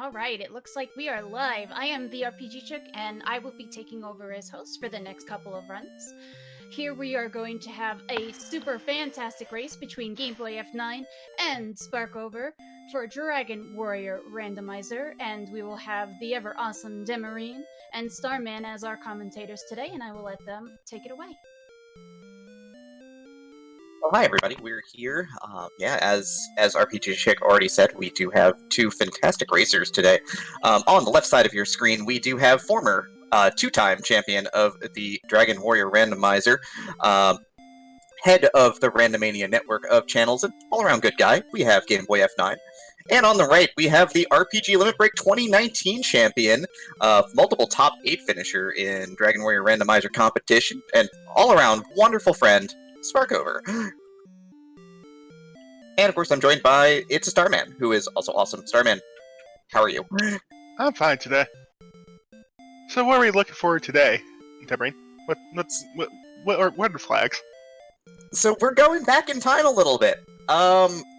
Alright, it looks like we are live. I am the RPG Chick, and I will be taking over as host for the next couple of runs. Here we are going to have a super fantastic race between gameboyf9 and Sparkover for Dragon Warrior Randomizer, and we will have the ever awesome Demarine and Starman as our commentators today, and I will let them take it away. Well, hi everybody, we're here. As RPG Chick already said, we do have two fantastic racers today. On the left side of your screen, we do have former two-time champion of the Dragon Warrior Randomizer, head of the Randomania network of channels, and all-around good guy. We have gameboyf9. And on the right, we have the RPG Limit Break 2019 champion, multiple top 8 finisher in Dragon Warrior Randomizer competition, and all-around wonderful friend, Sparkover. And of course, I'm joined by It's a Starman, who is also awesome. Starman, how are you? I'm fine today. So, what are we looking for today, Demarine? What are the flags? So we're going back in time a little bit.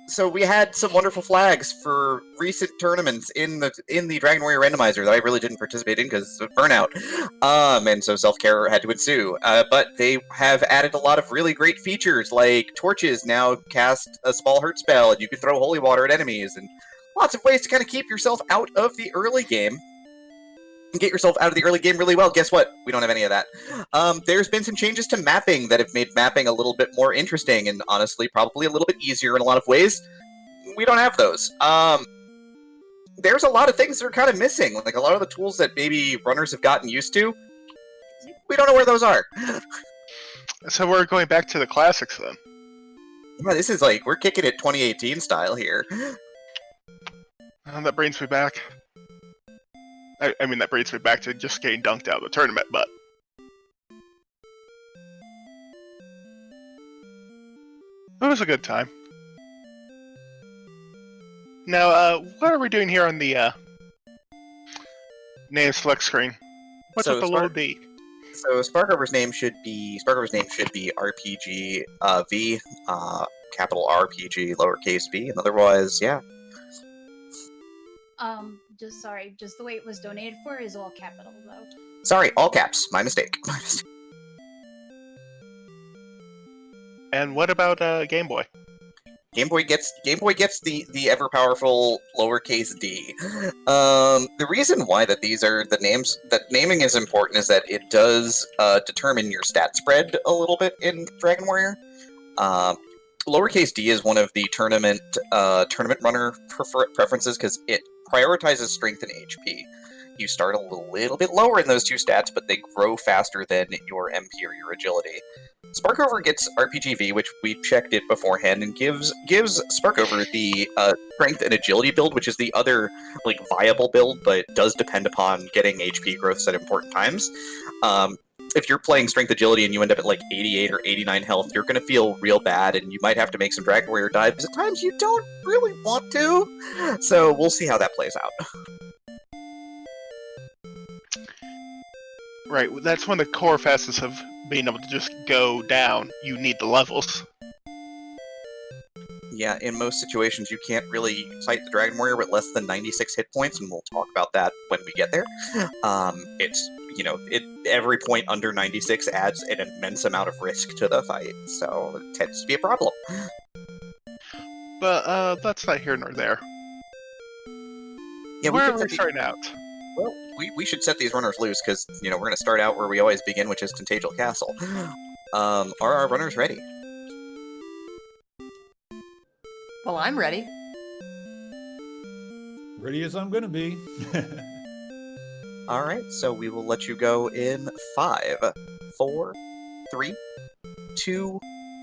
So we had some wonderful flags for recent tournaments in the Dragon Warrior Randomizer that I really didn't participate in because of burnout. And so self-care had to ensue. But they have added a lot of really great features, like torches now cast a small hurt spell, and you can throw holy water at enemies, and lots of ways to kind of keep yourself out of the early game. And get yourself out of the early game really well. Guess what? We don't have any of that. There's been some changes to mapping that have made mapping a little bit more interesting, and honestly, probably a little bit easier in a lot of ways. We don't have those. There's a lot of things that are kind of missing, like a lot of the tools that maybe runners have gotten used to. We don't know where those are. So we're going back to the classics then. Yeah, this is like, we're kicking it 2018 style here. And that brings me back. I mean, that brings me back to just getting dunked out of the tournament, but... it was a good time. Now, what are we doing here on the, name select screen? What's up below D? So Sparkover's name should be RPG V, capital RPG, lowercase b, and otherwise, yeah. Just the way it was donated for is all capital, though. Sorry, all caps. My mistake. And what about, Game Boy? Game Boy gets the ever powerful lowercase d. The reason why that these are the names, that naming is important, is that it does determine your stat spread a little bit in Dragon Warrior. Lowercase d is one of the tournament runner preferences because it prioritizes strength and HP. You start a little bit lower in those two stats, but they grow faster than your MP or your agility. Sparkover gets RPGV, which we checked it beforehand, and gives Sparkover the strength and agility build, which is the other like viable build, but does depend upon getting HP growths at important times. If you're playing strength agility and you end up at like 88 or 89 health, you're going to feel real bad, and you might have to make some Dragon Warrior dives at times you don't really want to. So we'll see how that plays out. Right, that's one of the core facets of being able to just go down. You need the levels. Yeah, in most situations you can't really fight the Dragon Warrior with less than 96 hit points, and we'll talk about that when we get there. Every point under 96 adds an immense amount of risk to the fight, so it tends to be a problem. But, that's not here nor there. Yeah, where are we starting out? Well, we should set these runners loose, because, we're going to start out where we always begin, which is Contagial Castle. Are our runners ready? Well, I'm ready. Ready as I'm gonna be. Alright, so we will let you go in 5, 4, 3, 2,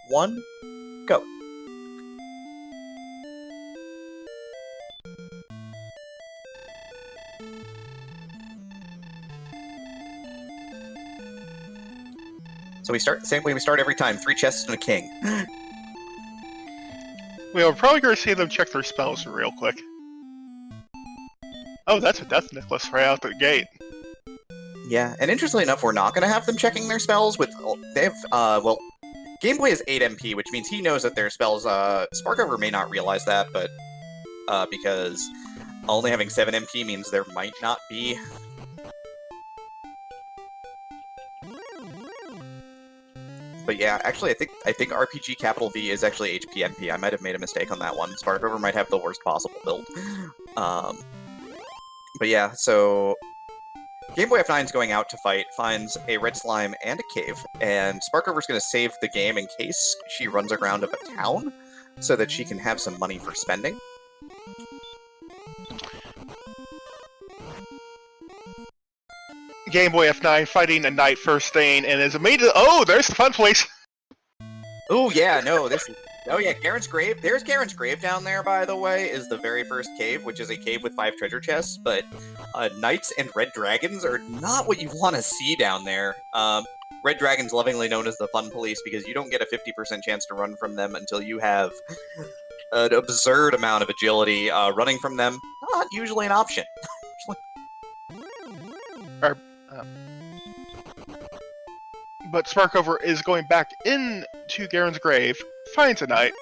1, go. So we start the same way we start every time, 3 chests and a king. We're probably going to see them check their spells real quick. Oh, that's a Death Necklace right out the gate. Yeah, and interestingly enough, we're not going to have them checking their spells with... They have, Game Boy is 8 MP, which means he knows that their spells... Sparkover may not realize that, but... because Only having 7 MP means there might not be... But yeah, actually, I think RPG capital V is actually HP MP. I might have made a mistake on that one. Sparkover might have the worst possible build. But yeah, so gameboyf9 is going out to fight, finds a red slime and a cave, and Sparkover's going to save the game in case she runs aground of a town, so that she can have some money for spending. gameboyf9 fighting a knight first thing, and is immediately. Oh, there's the fun place. Oh yeah, no, this is... Oh yeah, Garen's Grave. There's Garen's Grave down there, by the way, is the very first cave, which is a cave with 5 treasure chests, but knights and red dragons are not what you want to see down there. Red dragons lovingly known as the fun police, because you don't get a 50% chance to run from them until you have an absurd amount of agility. Running from them, not usually an option. But Sparkover is going back into Garen's grave, finds a knight.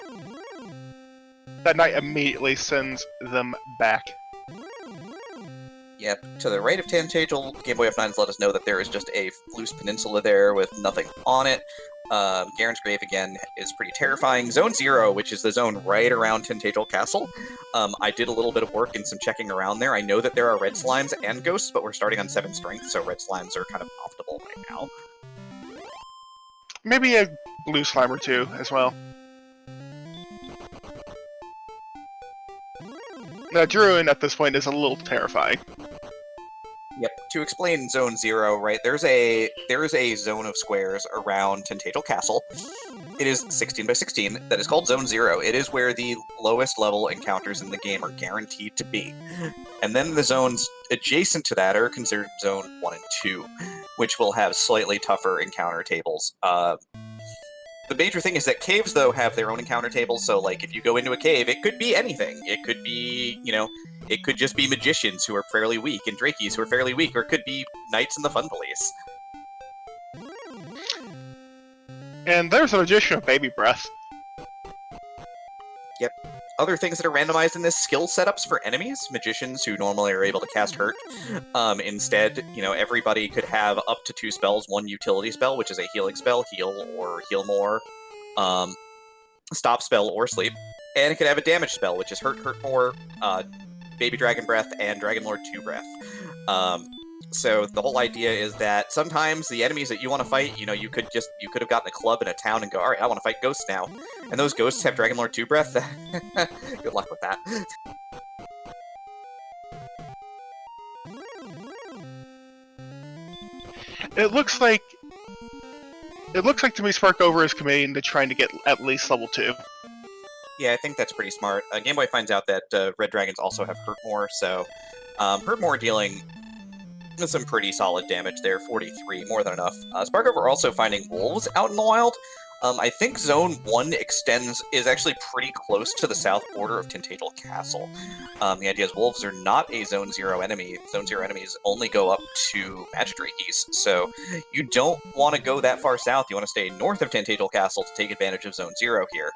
That knight immediately sends them back. Yep, to the right of Tantagel, gameboyf9's let us know that there is just a loose peninsula there with nothing on it. Garen's Grave, again, is pretty terrifying. Zone 0, which is the zone right around Tantagel Castle. I did a little bit of work and some checking around there. I know that there are red slimes and ghosts, but we're starting on 7 strength, so red slimes are kind of profitable right now. Maybe a blue slime or 2 as well. Now, Druin at this point is a little terrifying. Yep. To explain Zone 0, right, there is a zone of squares around Tantagel Castle. It is 16 by 16. That is called Zone 0. It is where the lowest level encounters in the game are guaranteed to be. And then the zones adjacent to that are considered Zone 1 and 2, which will have slightly tougher encounter tables. The major thing is that caves, though, have their own encounter tables, so, like, if you go into a cave, it could be anything. It could be, you know, it could just be magicians who are fairly weak, and drakies who are fairly weak, or it could be knights in the fun police. And there's a magician of baby breath. Yep. Other things that are randomized in this, skill setups for enemies. Magicians who normally are able to cast Hurt. Instead, you know, everybody could have up to 2 spells, 1 utility spell, which is a healing spell, heal or heal more, stop spell or sleep. And it could have a damage spell, which is Hurt, Hurt more, Baby Dragon Breath, and Dragon Lord 2 Breath. So the whole idea is that sometimes the enemies that you want to fight, you know, you could have gotten a club in a town and go, all right, I want to fight ghosts now. And those ghosts have Dragon Lord 2 Breath. Good luck with that. It looks like to me Sparkover is committing to trying to get at least level 2. Yeah, I think that's pretty smart. Game Boy finds out that Red Dragons also have Hurt More, so Hurt More dealing some pretty solid damage there, 43, more than enough. Sparkover also finding wolves out in the wild. I think Zone 1 is actually pretty close to the south border of Tantagel Castle. The idea is wolves are not a Zone 0 enemy. Zone 0 enemies only go up to Magidrakies, so you don't want to go that far south. You want to stay north of Tantagel Castle to take advantage of Zone 0 here.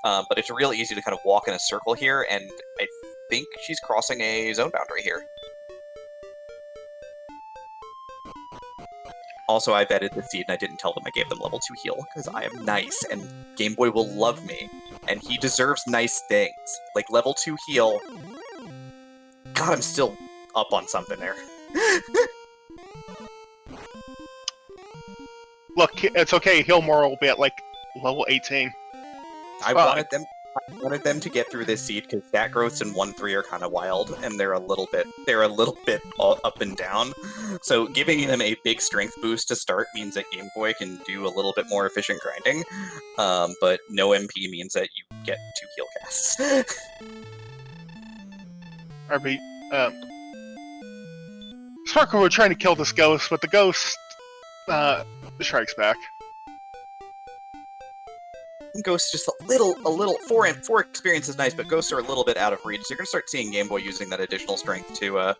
But it's real easy to kind of walk in a circle here, and I think she's crossing a zone boundary here. Also, I vetted the seed and I didn't tell them I gave them level 2 heal, because I am nice, and Game Boy will love me, and he deserves nice things. Like, level 2 heal... God, I'm still up on something there. Look, it's okay, heal more will be at, like, level 18. I wanted them to get through this seed because stat growths in 1-3 are kind of wild, and they're a little bit up and down. So giving them a big strength boost to start means that Game Boy can do a little bit more efficient grinding, but no MP means that you get 2 heal casts. RB, Sparkover trying to kill this ghost, but the ghost strikes back. Ghosts just a little 4 experience is nice, but ghosts are a little bit out of reach, so you're going to start seeing Game Boy using that additional strength to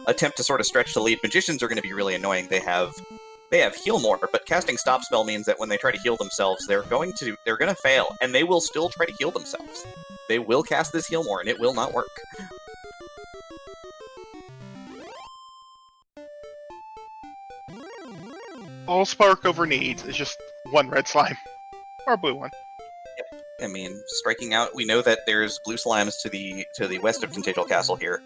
attempt to sort of stretch the lead. Magicians are going to be really annoying. They have heal more, but casting stop spell means that when they try to heal themselves, they're going to fail, and they will still try to heal themselves. They will cast this heal more, and it will not work. All Sparkover needs is just one red slime. Or a blue one. I mean, striking out. We know that there's blue slimes to the west of Contagial Castle here.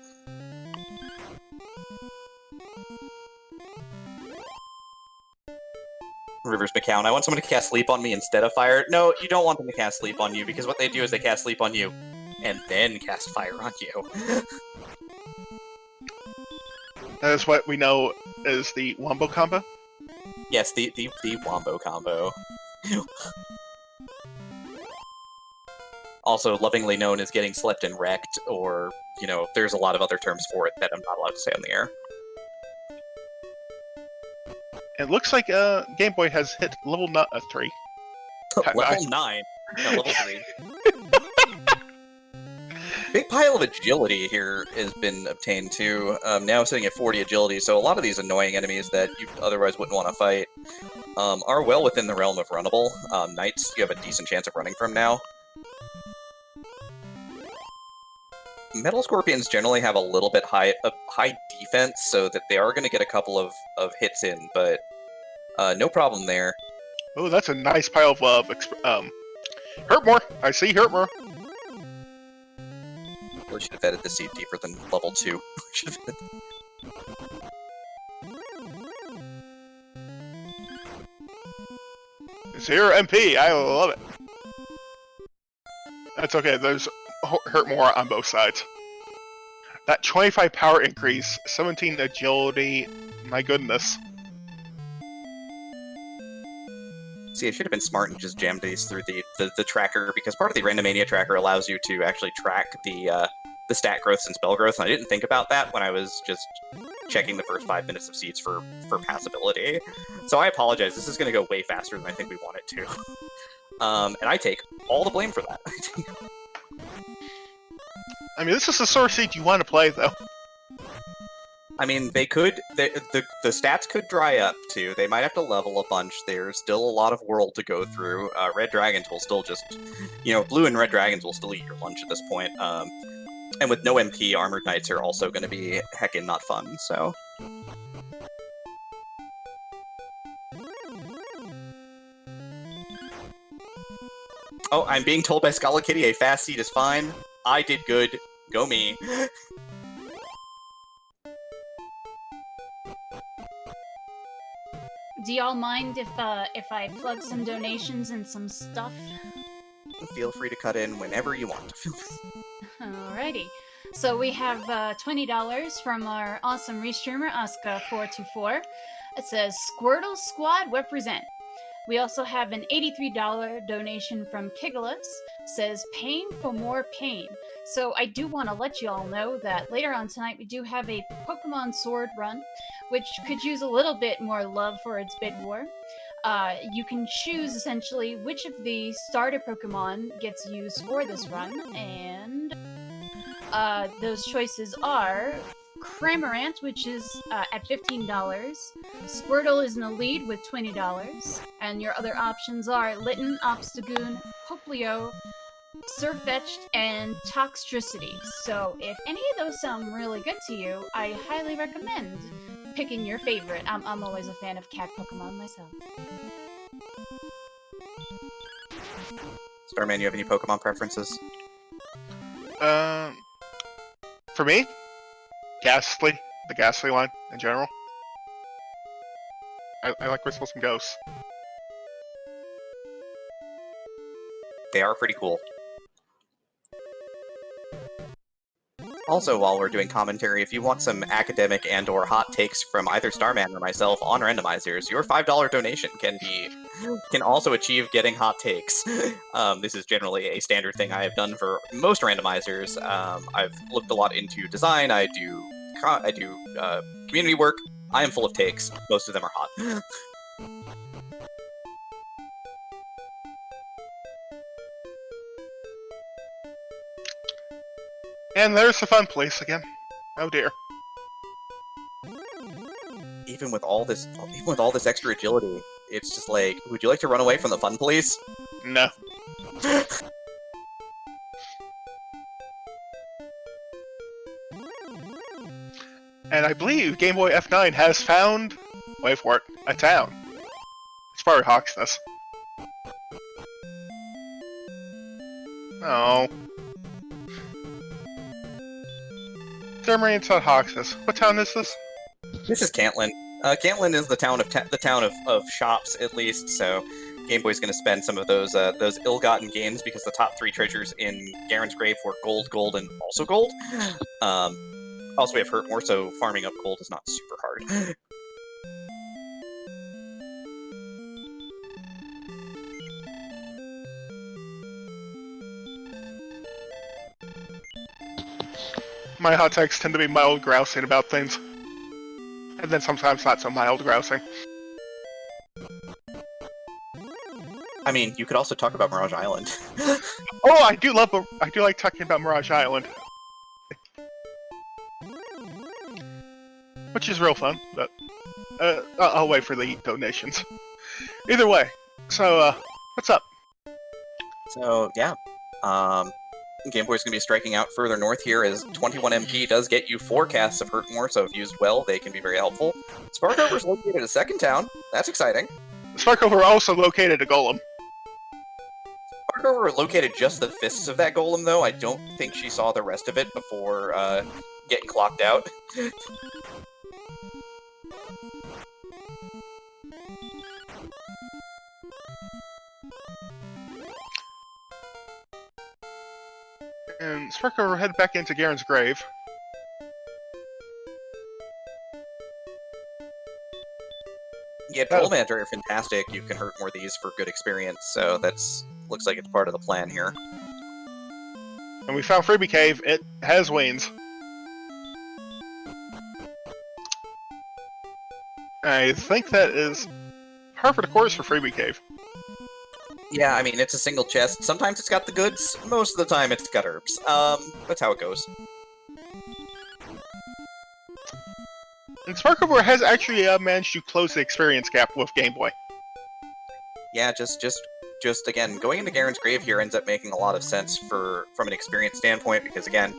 Rivers McCown, I want someone to cast Sleep on me instead of Fire. No, you don't want them to cast Sleep on you, because what they do is they cast Sleep on you, and then cast Fire on you. That is what we know as the Wombo combo. Yes, the Wombo combo. Also lovingly known as getting slept and wrecked, or, you know, there's a lot of other terms for it that I'm not allowed to say on the air. It looks like Game Boy has hit level 3. Level 9. No, level 3. Big pile of agility here has been obtained too. Now sitting at 40 agility, so a lot of these annoying enemies that you otherwise wouldn't want to fight are well within the realm of runnable. Knights, you have a decent chance of running from now. Metal Scorpions generally have a little bit high defense, so that they are going to get a couple of hits in, but no problem there. Oh, that's a nice pile of hurt more. I see hurt more. We should have vetted the seed deeper than level 2. Should have vetted. Zero MP. I love it. That's okay. There's hurt more on both sides. That 25 power increase, 17 agility. My goodness. See, I should have been smart and just jammed these through the tracker, because part of the Randomania tracker allows you to actually track the stat growths and spell growth, and I didn't think about that when I was just checking the first 5 minutes of seeds for passability. So I apologize, this is going to go way faster than I think we want it to. And I take all the blame for that. I mean, this is the sort of seed you want to play, though. I mean, they could, the stats could dry up, too. They might have to level a bunch. There's still a lot of world to go through. Red Dragons will still just, you know, blue and red dragons will still eat your lunch at this point. And with no MP, Armored Knights are also going to be heckin' not fun, so... Oh, I'm being told by Scala Kitty a fast seed is fine. I did good. Go me. Do y'all mind if I plug some donations and some stuff? Feel free to cut in whenever you want. Alrighty. So we have $20 from our awesome restreamer, Aska424. It says, Squirtle Squad represent. We also have an $83 donation from Kigalus. Says, pain for more pain. So I do want to let you all know that later on tonight we do have a Pokemon Sword run, which could use a little bit more love for its bid war. You can choose essentially which of the starter Pokemon gets used for this run, and those choices are Cramorant, which is at $15, Squirtle is in the lead with $20, and your other options are Litten, Obstagoon, Poplio, Surfetched, and Toxtricity. So if any of those sound really good to you, I highly recommend picking your favorite. I'm always a fan of cat Pokemon myself. Starman, you have any Pokemon preferences? For me, Ghastly, the Ghastly line in general. I like Whistles and Ghosts. They are pretty cool. Also, while we're doing commentary, if you want some academic and or hot takes from either Starman or myself on randomizers, your $5 donation can also achieve getting hot takes. This is generally a standard thing I have done for most randomizers. I've looked a lot into design. I do community work. I am full of takes. Most of them are hot. And there's the fun place again. Oh dear. Even with all this extra agility, it's just like, would you like to run away from the fun place? No. And I believe Game Boy F9 has found, wait for it, a town. It's probably Hawksness. Oh. Dermarine said Hawksness. What town is this? This is Cantlin. Cantlin is the town of shops, at least, so Game Boy's going to spend some of those ill-gotten gains because the top 3 treasures in Garen's Grave were gold, gold, and also gold. Also, we have Hurtmore, so farming up gold is not super hard. My hot takes tend to be mild grousing about things. And then sometimes not so mild grousing. I mean, you could also talk about Mirage Island. Oh, I do like talking about Mirage Island. Which is real fun, but I'll wait for the donations. Either way, so what's up? So yeah, Game Boy's going to be striking out further north here, as 21 MP does get you 4 casts of Hurtmore, so if used well, they can be very helpful. Sparkover's located in a second town. That's exciting. Sparkover also located a golem. Sparkover located just the fists of that golem, though. I don't think she saw the rest of it before getting clocked out. And Sparkover head back into Garen's Grave. Yeah, Troll Manager are fantastic. You can hurt more of these for good experience, so that's looks like it's part of the plan here. And we found Freebie Cave. It has wings. I think that is par for the course for Freebie Cave. Yeah, I mean, it's a single chest. Sometimes it's got the goods, most of the time it's got herbs. That's how it goes. And Sparkover has actually managed to close the experience gap with Game Boy. Yeah, just again, going into Garen's Grave here ends up making a lot of sense from an experience standpoint, because again,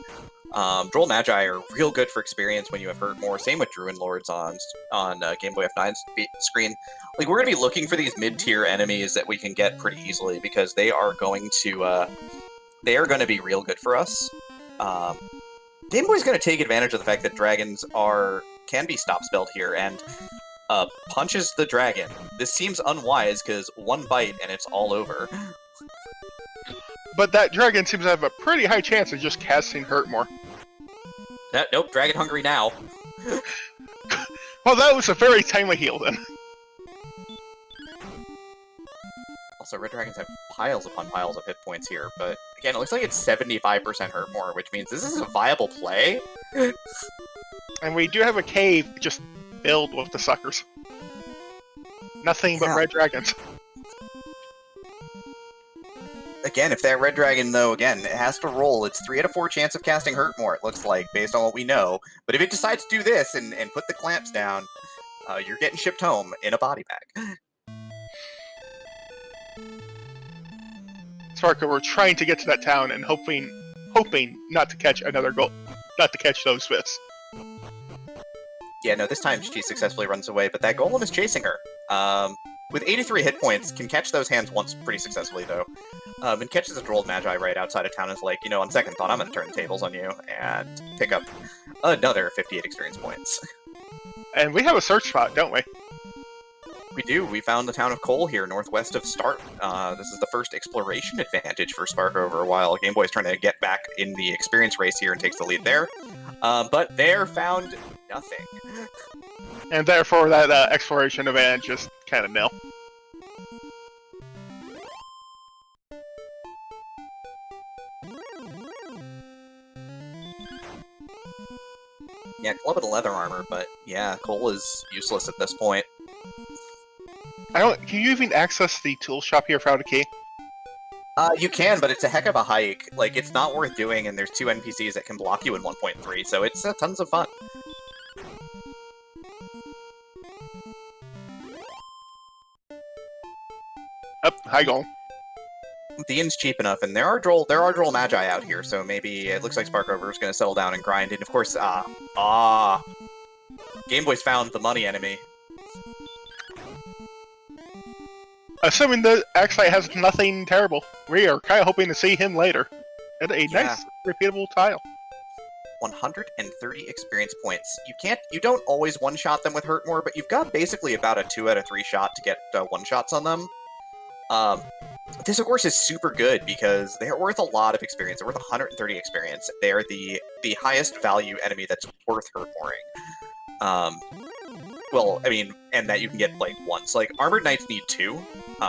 Droll Magi are real good for experience when you have hurt more. Same with Druid Lords on gameboyf9's screen. Like, we're going to be looking for these mid-tier enemies that we can get pretty easily, because they are going to be real good for us. Game Boy's going to take advantage of the fact that dragons can be stop-spelled here, and punches the dragon. This seems unwise, because one bite and it's all over. But that dragon seems to have a pretty high chance of just casting Hurtmore. Nope, dragon hungry now. Well, that was a very timely heal then. Also, red dragons have piles upon piles of hit points here, but again, it looks like it's 75% hurt more, which means this is a viable play. And we do have a cave just filled with the suckers. Nothing but red dragons. Again, if that red dragon, though, again, it has to roll. It's 3 out of 4 chance of casting Hurtmore, it looks like, based on what we know. But if it decides to do this and put the clamps down, you're getting shipped home in a body bag. Sparko, we're trying to get to that town and hoping not to catch not to catch those fists. Yeah, no, this time she successfully runs away, but that golem is chasing her. With 83 hit points, can catch those hands once pretty successfully, though. And catches a Droll Magi right outside of town and is like, on second thought, I'm going to turn the tables on you and pick up another 58 experience points. And we have a search spot, don't we? We do. We found the town of Cole here, northwest of Start. This is the first exploration advantage for Sparkover, while Game Boy's trying to get back in the experience race here and takes the lead there. But there found nothing. And therefore that exploration advantage is kind of nil. Yeah, Club and Leather Armor, but yeah, Cole is useless at this point. Can you even access the tool shop here without a key? You can, but it's a heck of a hike. Like, it's not worth doing, and there's 2 NPCs that can block you in 1.3, so it's tons of fun. Hi, Golem. The inn's cheap enough, and there are droll magi out here, so maybe it looks like Sparkover is going to settle down and grind. And of course, Game Boy's found the money enemy. assuming that Axite has nothing terrible, we are kind of hoping to see him later. And a nice, repeatable tile. 130 experience points. You don't always one-shot them with Hurt More, but you've got basically about a 2 out of 3 shot to get one-shots on them. This, of course, is super good because they're worth a lot of experience. They're worth 130 experience. They are the highest value enemy that's worth Hurt Mooring. Well, I mean, and that you can get, like, once. Like, Armored Knights need 2.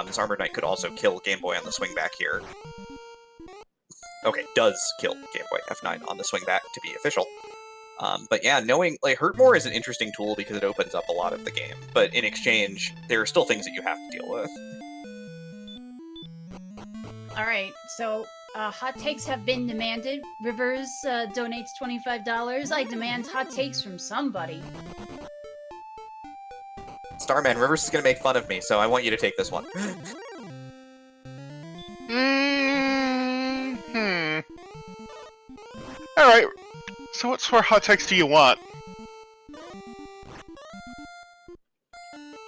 This Armored Knight could also kill Game Boy on the swing back here. Okay, does kill Game Boy F9 on the swing back to be official. But yeah, knowing, like, Hurt More is an interesting tool because it opens up a lot of the game. But in exchange, there are still things that you have to deal with. Alright, so hot takes have been demanded. Rivers donates $25. I demand hot takes from somebody. Starman, Rivers is going to make fun of me, so I want you to take this one. Alright, so what sort of hot takes do you want?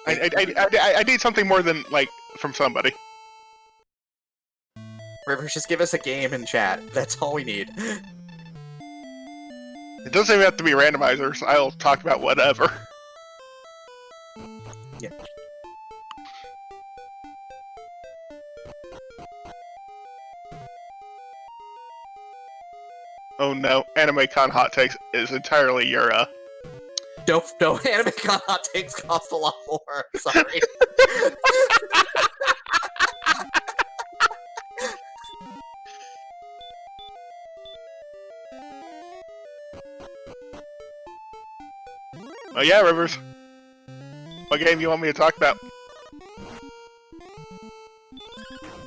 I need something more than, like, from somebody. Rivers, just give us a game in chat. That's all we need. It doesn't even have to be randomizers. I'll talk about whatever. Yeah. Oh no, AnimeCon hot takes is entirely your, No, AnimeCon hot takes cost a lot more. Sorry. Oh yeah, Rivers. What game you want me to talk about?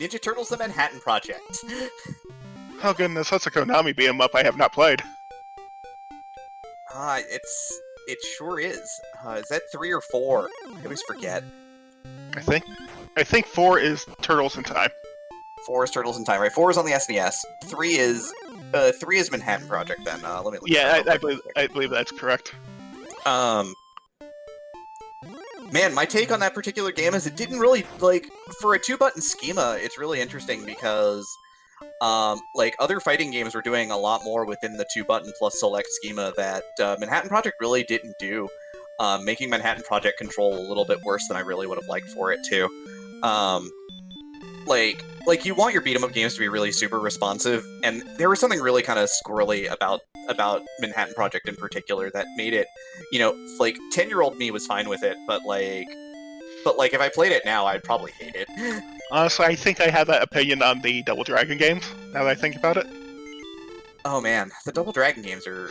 Ninja Turtles: The Manhattan Project. Oh goodness, that's a Konami beat 'em up I have not played. It sure is. Is that 3 or 4? I always forget. I think 4 is Turtles in Time. 4 is Turtles in Time, right? 4 is on the SNES. 3 is Manhattan Project. Then let me look. Yeah, I believe that's correct. Man, my take on that particular game is it didn't really, like, for a 2-button schema, it's really interesting because, like, other fighting games were doing a lot more within the 2-button plus select schema that Manhattan Project really didn't do, making Manhattan Project control a little bit worse than I really would have liked for it to. Like you want your beat-em-up games to be really super responsive, and there was something really kind of squirrely about Manhattan Project in particular that made it, you know, like 10-year-old me was fine with it, but like if I played it now, I'd probably hate it. Honestly, I think I have that opinion on the Double Dragon games, now that I think about it. Oh man, the Double Dragon games are,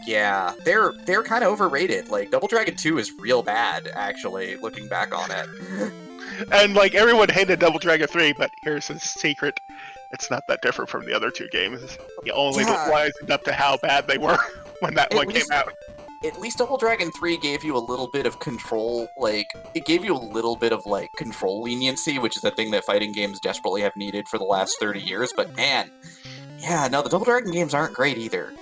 yeah, they're kind of overrated. Like, Double Dragon 2 is real bad, actually, looking back on it. And, like, everyone hated Double Dragon 3, but here's a secret. It's not that different from the other 2 games. You only wised up to how bad they were when that one came out. At least Double Dragon 3 gave you a little bit of control, like, it gave you a little bit of, like, control leniency, which is a thing that fighting games desperately have needed for the last 30 years, but man, yeah, no, the Double Dragon games aren't great either.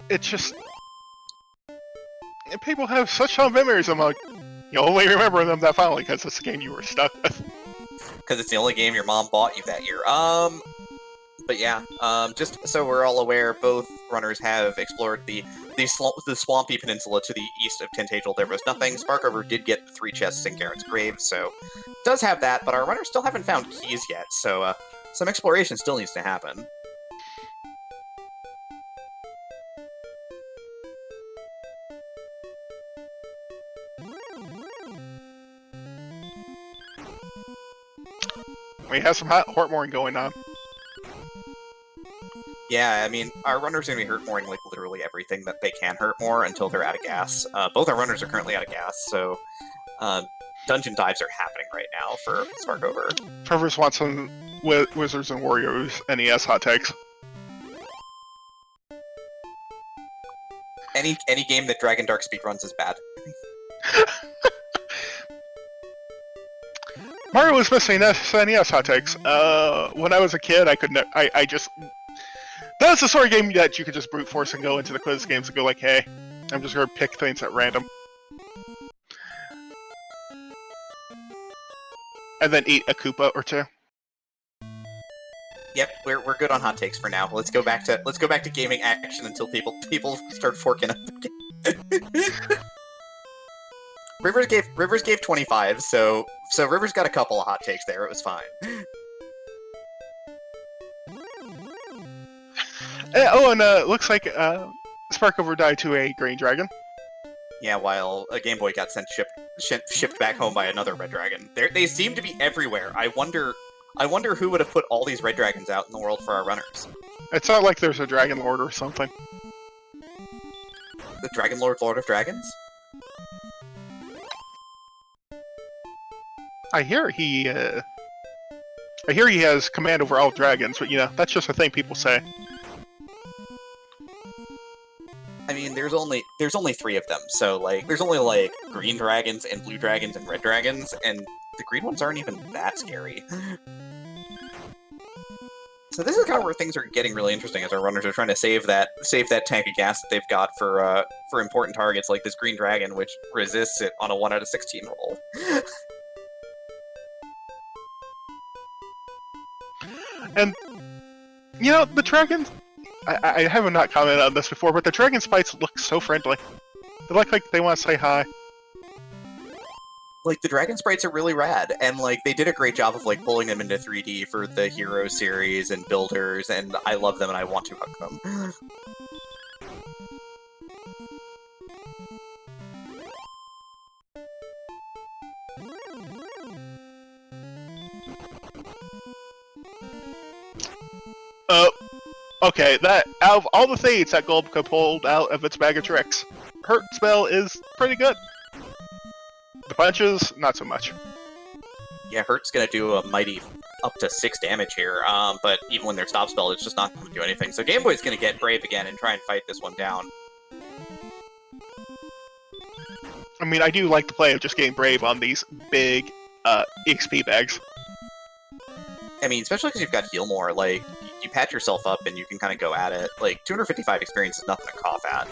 It's just... people have such fond memories of them, like, you only remember them that fondly because it's the game you were stuck with. Because it's the only game your mom bought you that year. But yeah, just so we're all aware, both runners have explored the swampy peninsula to the east of Tentagel. There was nothing. Sparkover did get 3 chests in Garen's grave, so does have that, but our runners still haven't found keys yet, so some exploration still needs to happen. We have some hot Hortmoring going on. Yeah, I mean, our runners are going to be hurt mooring, like, literally everything that they can hurt more until they're out of gas. Both our runners are currently out of gas, so dungeon dives are happening right now for Sparkover. Trevor's wants some Wizards and Warriors NES hot takes. Any game that Dragon Dark speedruns is bad. Mario was missing NES hot takes. When I was a kid, I just... That's the sort of game that you could just brute force and go into the quiz games and go like, hey, I'm just going to pick things at random. and then eat a Koopa or two. Yep, we're good on hot takes for now. Let's go back to gaming action until people start forking up. Rivers gave 25, so Rivers got a couple of hot takes there. It was fine. Looks like Sparkover died to a green dragon. Yeah, while a Game Boy got shipped back home by another red dragon. They seem to be everywhere. I wonder who would have put all these red dragons out in the world for our runners. It's not like there's a Dragon Lord or something. The Dragon Lord, Lord of Dragons? I hear he has command over all dragons, but that's just a thing people say. I mean, there's only 3 of them, so there's only green dragons and blue dragons and red dragons, and the green ones aren't even that scary. So this is kind of where things are getting really interesting as our runners are trying to save that tank of gas that they've got for important targets like this green dragon, which resists it on a 1 out of 16 roll. And the dragons. I have not commented on this before, but the dragon sprites look so friendly. They look like they want to say hi. The dragon sprites are really rad, and they did a great job of pulling them into 3D for the Hero series and Builders, and I love them and I want to hug them. Okay, that out of all the things that Golbka pulled out of its bag of tricks, Hurt spell is pretty good. The punches, not so much. Yeah, Hurt's gonna do a mighty up to 6 damage here, but even when they're stop spell, it's just not gonna do anything. So Game Boy's gonna get brave again and try and fight this one down. I mean, I do like the play of just getting brave on these big EXP bags. I mean, especially because you've got heal more, you patch yourself up and you can kind of go at it. 255 experience is nothing to cough at.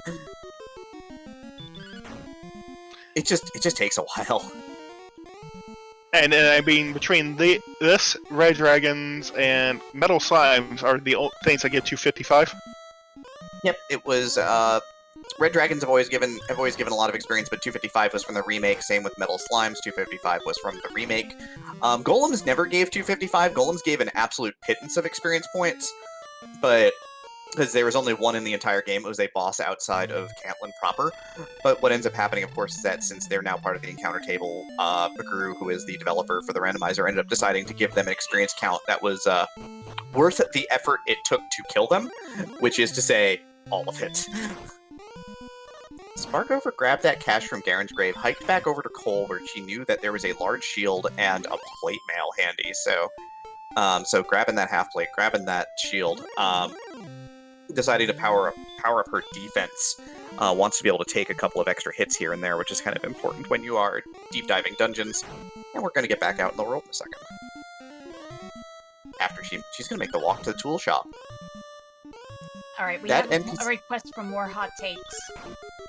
It just takes a while. And I mean, between this, Red Dragons, and Metal Slimes are the things that get 255. Yep, it was, Red Dragons have always given a lot of experience, but 255 was from the remake, same with Metal Slimes, 255 was from the remake. Golems never gave 255, Golems gave an absolute pittance of experience points, but because there was only one in the entire game, it was a boss outside of Cantlin proper. But what ends up happening, of course, is that since they're now part of the encounter table, McGrew, who is the developer for the randomizer, ended up deciding to give them an experience count that was worth the effort it took to kill them, which is to say, all of it. Sparkover grabbed that cash from Garen's grave, hiked back over to Cole, where she knew that there was a large shield and a plate mail handy. So grabbing that half plate, grabbing that shield, deciding to power up her defense. Wants to be able to take a couple of extra hits here and there, which is kind of important when you are deep diving dungeons. And we're going to get back out in the world in a second. After she's going to make the walk to the tool shop. Alright, we have a request for more hot takes.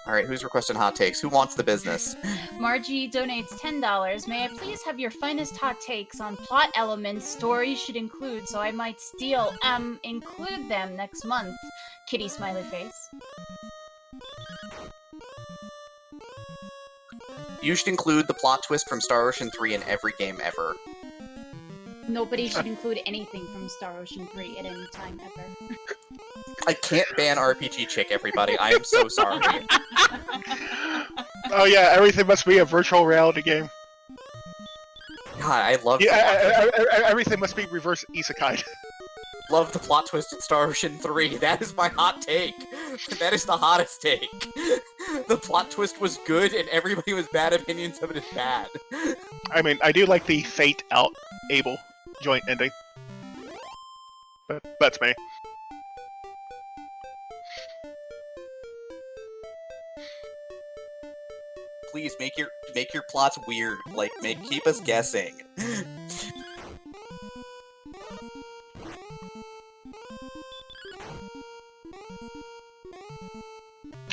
Alright, who's requesting hot takes? Who wants the business? Margie donates $10. May I please have your finest hot takes on plot elements stories should include, so I might include them next month. Kitty smiley face. You should include the plot twist from Star Ocean 3 in every game ever. Nobody should include anything from Star Ocean 3 at any time ever. I can't ban RPG Chick, everybody. I am so sorry. Oh yeah, everything must be a virtual reality game. God, I love everything must be reverse isekai. Love the plot twist in Star Ocean 3. That is my hot take. That is the hottest take. The plot twist was good, and everybody with bad opinions of it is bad. I mean, I do like the Fate out Abel joint ending. But that's me. Please make your plots weird. Keep us guessing.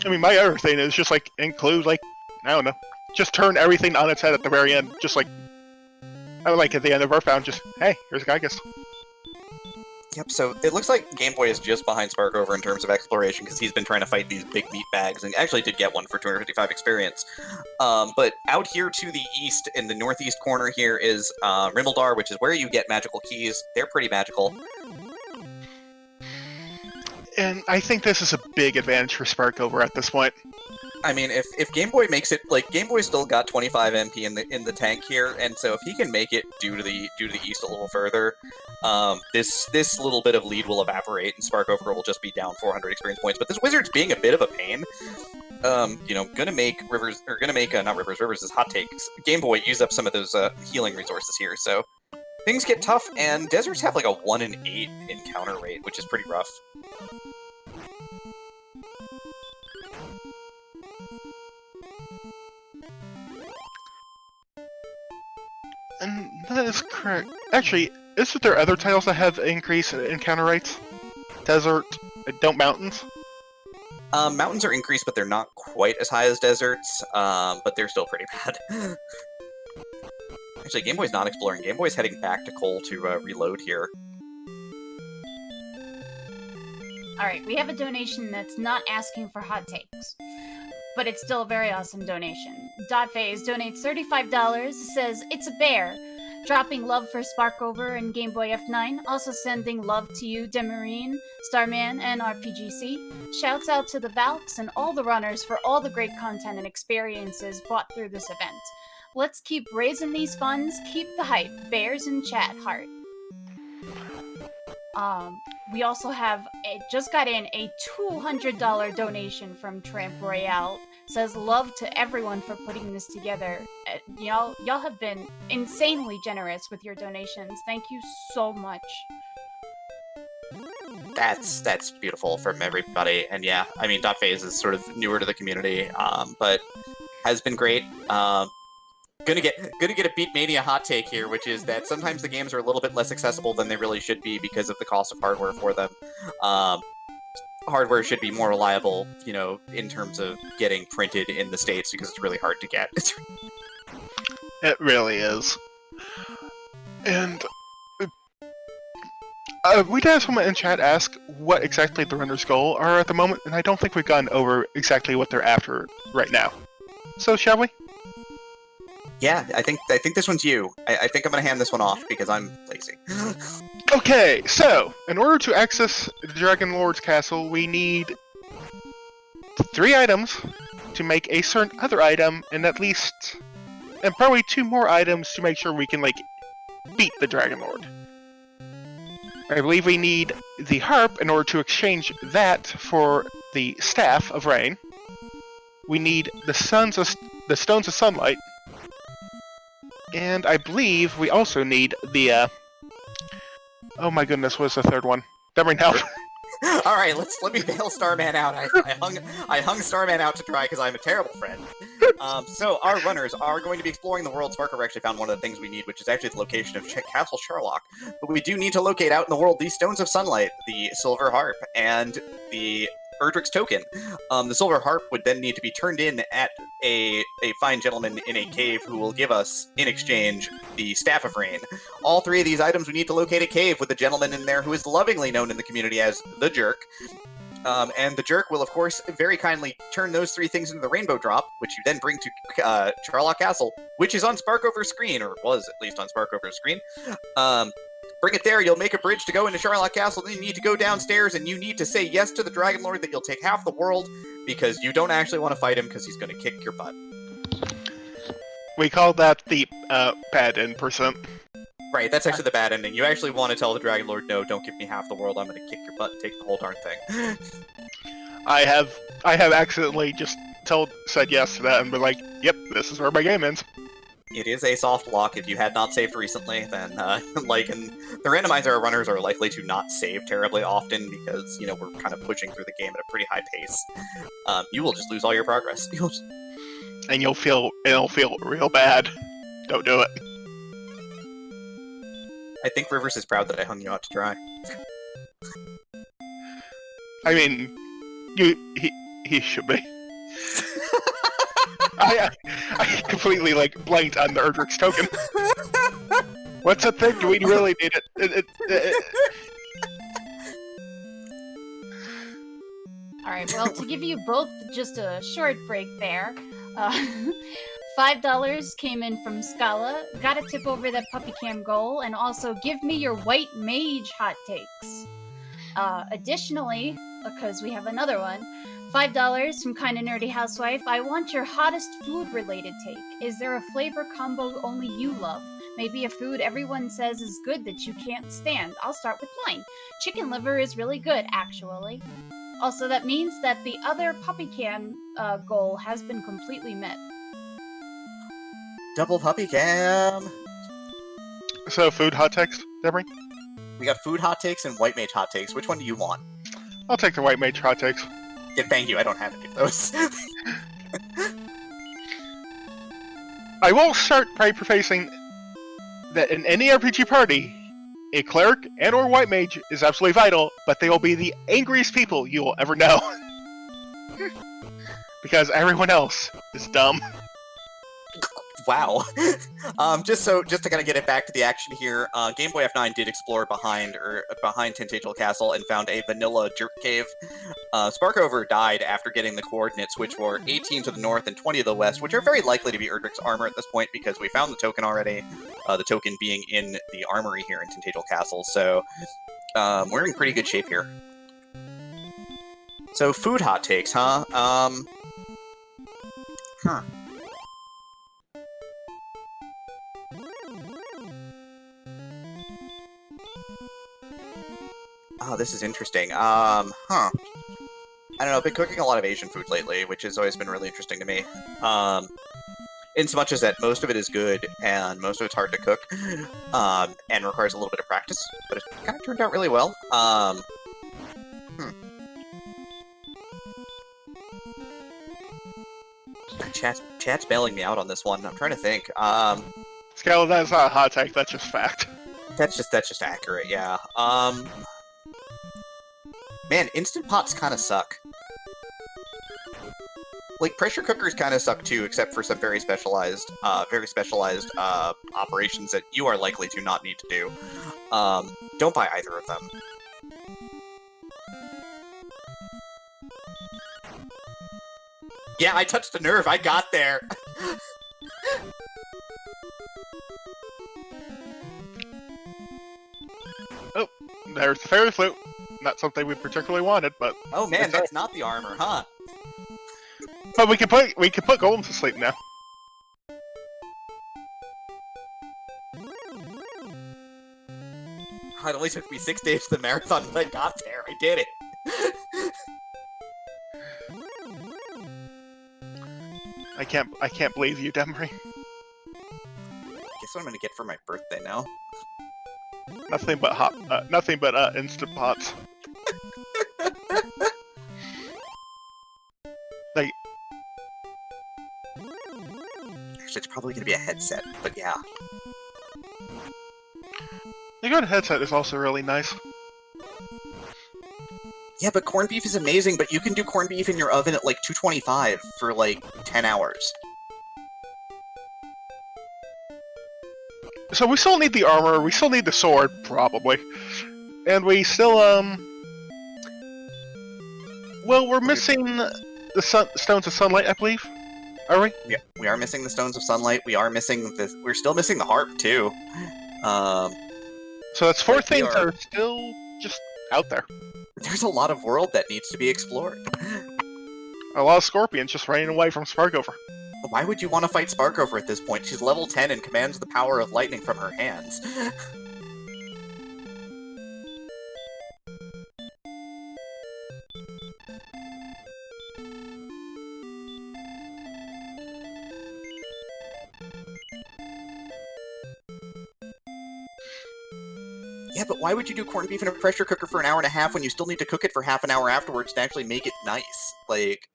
I mean, my other thing is just include I don't know, just turn everything on its head at the very end. Just Like at the end of Earthbound, just, hey, here's Gygus. Yep, so it looks like Game Boy is just behind Sparkover in terms of exploration because he's been trying to fight these big meat bags and actually did get one for 255 experience. But out here to the east, in the northeast corner here, is Rimmildar, which is where you get magical keys. They're pretty magical. And I think this is a big advantage for Sparkover at this point. I mean, if Game Boy makes it, like, Game Boy's still got 25 MP in the tank here, and so if he can make it due to the east a little further, this little bit of lead will evaporate, and Sparkover will just be down 400 experience points. But this wizard's being a bit of a pain. Gonna make Rivers is hot takes. Game Boy use up some of those healing resources here, so things get tough, and deserts have like a 1 in 8 encounter rate, which is pretty rough. And that is correct. Actually, isn't there other titles that have increased encounter rates? Desert, don't mountains? Mountains are increased, but they're not quite as high as deserts, but they're still pretty bad. Actually, Game Boy's not exploring. Game Boy's heading back to Cole to reload here. Alright, we have a donation that's not asking for hot takes, but it's still a very awesome donation. Dotphase donates $35, says, "It's a bear. Dropping love for Sparkover and Game Boy F9. Also sending love to you, Demarine, Starman, and RPGC. Shouts out to the Valks and all the runners for all the great content and experiences brought through this event. Let's keep raising these funds, keep the hype. Bears in chat, heart." We also have, just got in a $200 donation from Tramp Royale. Says, "Love to everyone for putting this together. Y'all have been insanely generous with your donations. Thank you so much." That's beautiful from everybody, and yeah, I mean, Dotphase is sort of newer to the community, but has been great. Gonna get a Beatmania hot take here, which is that sometimes the games are a little bit less accessible than they really should be because of the cost of hardware for them. Hardware should be more reliable, in terms of getting printed in the States because it's really hard to get. It really is. And we did have someone in chat ask what exactly the runner's goal are at the moment, and I don't think we've gone over exactly what they're after right now. So, shall we? Yeah, I think this one's you. I think I'm gonna hand this one off because I'm lazy. Okay, so in order to access the Dragon Lord's castle, we need 3 items to make a certain other item, and and probably 2 more items to make sure we can beat the Dragon Lord. I believe we need the harp in order to exchange that for the Staff of Rain. We need the Stones of Sunlight. And I believe we also need the, oh my goodness, what's the third one? Memory help. All right, let me bail Starman out. I hung Starman out to dry because I'm a terrible friend. So our runners are going to be exploring the world. Sparkover actually found one of the things we need, which is actually the location of Castle Sherlock. But we do need to locate out in the world the Stones of Sunlight, the Silver Harp, and the Erdrick's token. The Silver Harp would then need to be turned in at a fine gentleman in a cave who will give us, in exchange, the Staff of Rain. All 3 of these items we need to locate a cave with a gentleman in there who is lovingly known in the community as the Jerk. And the Jerk will, of course, very kindly turn those 3 things into the Rainbow Drop, which you then bring to Sherlock Castle, which is on Sparkover's screen, or was at least on Sparkover's screen. Bring it there, you'll make a bridge to go into Sherlock Castle, then you need to go downstairs, and you need to say yes to the Dragon Lord that you'll take half the world, because you don't actually want to fight him, because he's going to kick your butt. We call that the bad end percent. Right, that's actually the bad ending. You actually want to tell the Dragon Lord, no, don't give me half the world, I'm going to kick your butt and take the whole darn thing. I have accidentally just said yes to that and been like, yep, this is where my game ends. It is a soft lock. If you had not saved recently, then, the Randomizer runners are likely to not save terribly often because, we're kind of pushing through the game at a pretty high pace. You will just lose all your progress. And it'll feel real bad. Don't do it. I think Rivers is proud that I hung you out to dry. I mean, he should be. I completely blanked on the Erdrick's token. What's a thing? Do we really need it? Alright, well, to give you both just a short break there, $5 came in from Scala. Got a tip over that puppy cam goal, and also give me your white mage hot takes. Additionally, because we have another one, $5 from Kinda Nerdy Housewife. I want your hottest food-related take. Is there a flavor combo only you love? Maybe a food everyone says is good that you can't stand. I'll start with mine. Chicken liver is really good, actually. Also, that means that the other puppy cam goal has been completely met. Double puppy cam. So, food hot text, Demery? We got food hot takes and white mage hot takes. Which one do you want? I'll take the white mage hot takes. Yeah, thank you. I don't have any of those. I will start by prefacing that in any RPG party, a cleric and or white mage is absolutely vital, but they will be the angriest people you will ever know. Because everyone else is dumb. Wow. Just to kind of get it back to the action here, gameboyf9 did explore behind Tintagel Castle and found a vanilla jerk cave. Sparkover died after getting the coordinates, which were 18 to the north and 20 to the west, which are very likely to be Erdrick's armor at this point because we found the token already. The token being in the armory here in Tintagel Castle, so we're in pretty good shape here. So food hot takes, huh? Oh, this is interesting. I don't know, I've been cooking a lot of Asian food lately, which has always been really interesting to me. In so much as that most of it is good, and most of it's hard to cook, and requires a little bit of practice, but it kind of turned out really well. Chat's bailing me out on this one. I'm trying to think. Scala, that's not a hot take, that's just fact. That's just accurate, yeah. Man, Instant Pots kind of suck. Like, pressure cookers kind of suck too, except for some very specialized operations that you are likely to not need to do. Don't buy either of them. Yeah, I touched a nerve. I got there. Oh, there's the fairy flute. Not something we particularly wanted, but oh man, that's not the armor, huh? But we can put Golem to sleep now. It only took me 6 days to the marathon, but I got there. I did it. I can't believe you, Demery. Guess what I'm gonna get for my birthday now? Nothing but instant pots. Like, actually, it's probably gonna be a headset, but yeah. the good headset is also really nice. Yeah, but corned beef is amazing, but you can do corned beef in your oven at like 225 for like 10 hours. So we still need the armor, we still need the sword, probably. And we still, well, we're missing the Stones of Sunlight, I believe. Are we? Yeah, we are missing the Stones of Sunlight, we're still missing the harp, too. So that's four things that are still just out there. There's a lot of world that needs to be explored. A lot of scorpions just running away from Sparkover. Why would you want to fight Sparkover at this point? She's level 10 and commands the power of lightning from her hands. Yeah, but why would you do corned beef in a pressure cooker for an hour and a half when you still need to cook it for half an hour afterwards to actually make it nice? Like,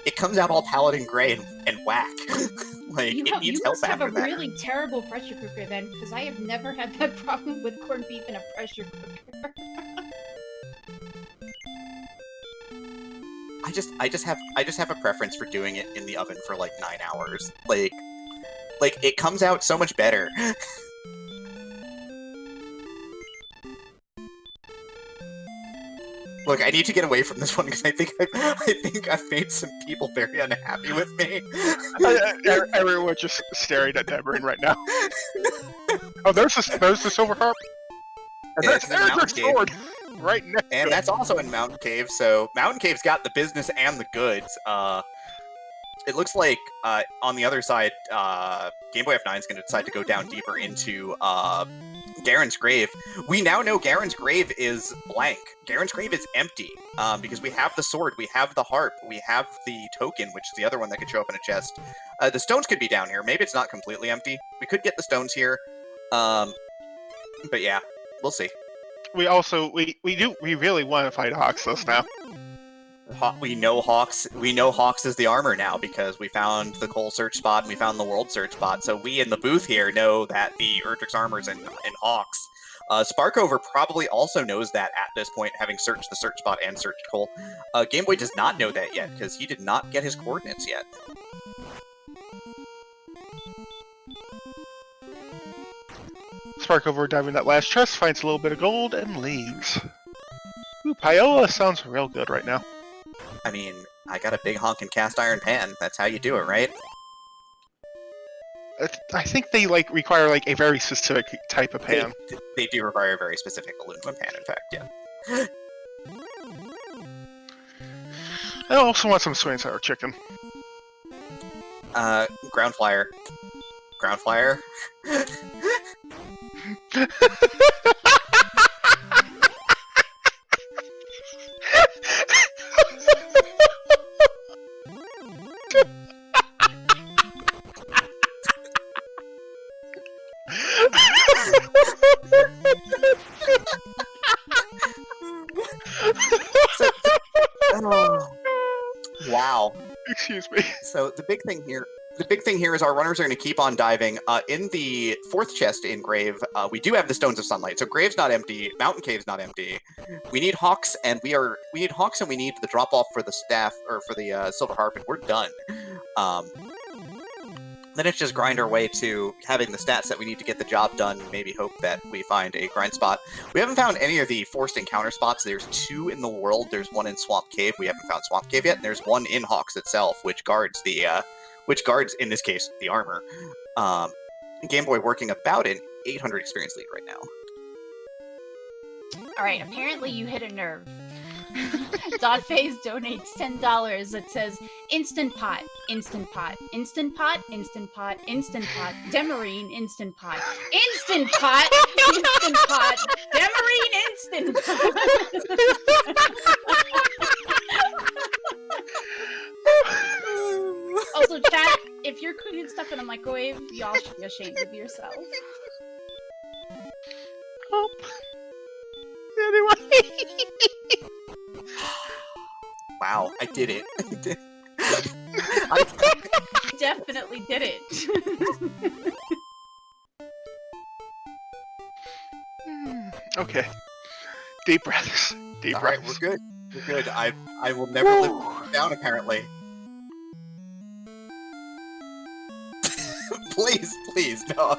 it comes out all paladin gray and whack. Like, it needs help after that. You must have a really terrible pressure cooker then, because I have never had that problem with corned beef in a pressure cooker. I just have a preference for doing it in the oven for like 9 hours. Like it comes out so much better. Look, I need to get away from this one because I think I've made some people very unhappy with me. Everyone's just staring at Deborah right now. Oh, there's the silver harp. And Yeah, it's in the there's her mountain cave. sword right next to And it. that's also in Mountain Cave, so Mountain Cave's got the business and the goods. It looks like on the other side, gameboyf9 is going to decide to go down deeper into Garen's grave. We now know Garen's grave is blank. Garen's grave is empty because we have the sword, we have the harp, we have the token, which is the other one that could show up in a chest. The stones could be down here. Maybe it's not completely empty. We could get the stones here. But yeah, we'll see. We really want to fight Hoxos now. We know Hawks is the armor now because we found the coal search spot and we found the world search spot. So we in the booth here know that the Erdrick's armor's in Hawks. Sparkover probably also knows that at this point, having searched the search spot and searched coal. Gameboy does not know that yet because he did not get his coordinates yet. Sparkover diving that last chest, finds a little bit of gold, and leaves. Ooh, paella sounds real good right now. I mean, I got a big honkin' cast iron pan. That's how you do it, right? I think they require a very specific type of pan. They do require a very specific aluminum pan, in fact, yeah. I also want some sweet and sour chicken. Ground flyer. Ground flyer? Wow. Excuse me. So the big thing here is our runners are going to keep on diving. In the fourth chest in Grave, we do have the Stones of Sunlight. So Grave's not empty, Mountain Cave's not empty. We need Hawks, and we need the drop off for the staff or for the Silver Harp, and we're done. Then it's just grind our way to having the stats that we need to get the job done, and maybe hope that we find a grind spot. We haven't found any of the forced encounter spots. There's 2 in the world. There's one in Swamp Cave. We haven't found Swamp Cave yet, and there's one in Hawks itself, which guards in this case the armor. Gameboy working about an 800 experience lead right now. All right, apparently you hit a nerve. Dotphase donates $10 that says Instant Pot, Instant Pot, Instant Pot, Instant Pot, Instant Pot, Demarine, Instant Pot, Instant Pot, Instant Pot, Demarine, Instant Pot. Also, chat, if you're cooking stuff in a microwave, y'all should be ashamed of yourself. Oh. Anyway. Wow, I did it. I definitely did it. Okay. Deep breaths. Deep All breaths. right, we're good. We're good. I will never live down, apparently. Please, no.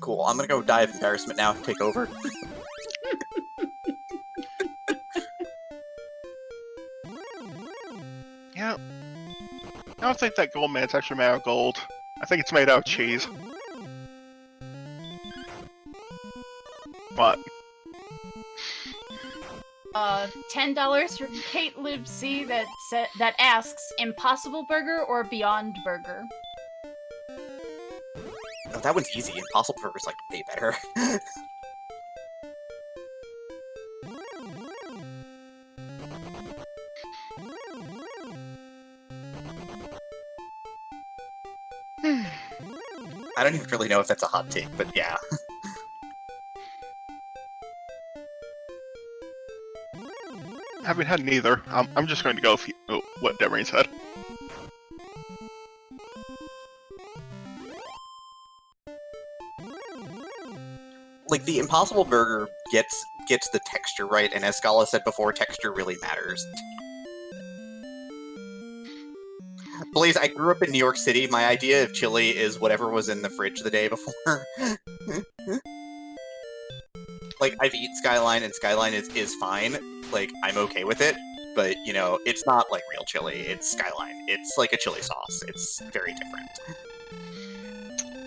Cool. I'm gonna go die of embarrassment now. Take over. Yeah. I don't think that gold man's actually made out of gold. I think it's made out of cheese. What? $10 from Kate Lib C that asks Impossible Burger or Beyond Burger. Oh, that one's easy. Impossible Burger's like way better. I don't even really know if that's a hot take, but yeah. I haven't had neither. I'm just going to go with what Demarine said. Like, the Impossible Burger gets the texture right, and as Scala said before, texture really matters. Blaze, I grew up in New York City. My idea of chili is whatever was in the fridge the day before. Like, I've eaten Skyline, and Skyline is fine. Like, I'm okay with it. But, you know, it's not like real chili. It's Skyline. It's like a chili sauce. It's very different.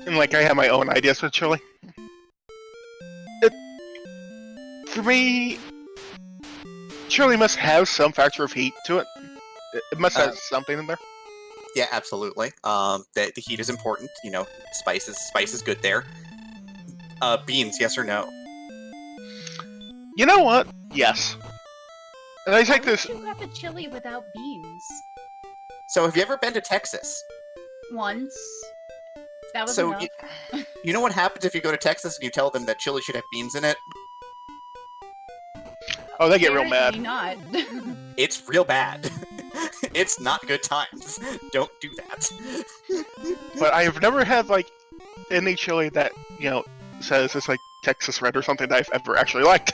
And like, I have my own ideas for chili. For me, chili must have some factor of heat to it. It must have something in there. Yeah, absolutely. The heat is important. You know, spice is good there. Beans, yes or no? You know what? Yes. And I take Why this. would you have a chili without beans? So, have you ever been to Texas? Once. That was So, enough. You know what happens if you go to Texas and you tell them that chili should have beans in it? Oh, they get real mad. Apparently not. It's real bad. It's not good times. Don't do that. But I have never had like any chili that says it's like Texas Red or something that I've ever actually liked.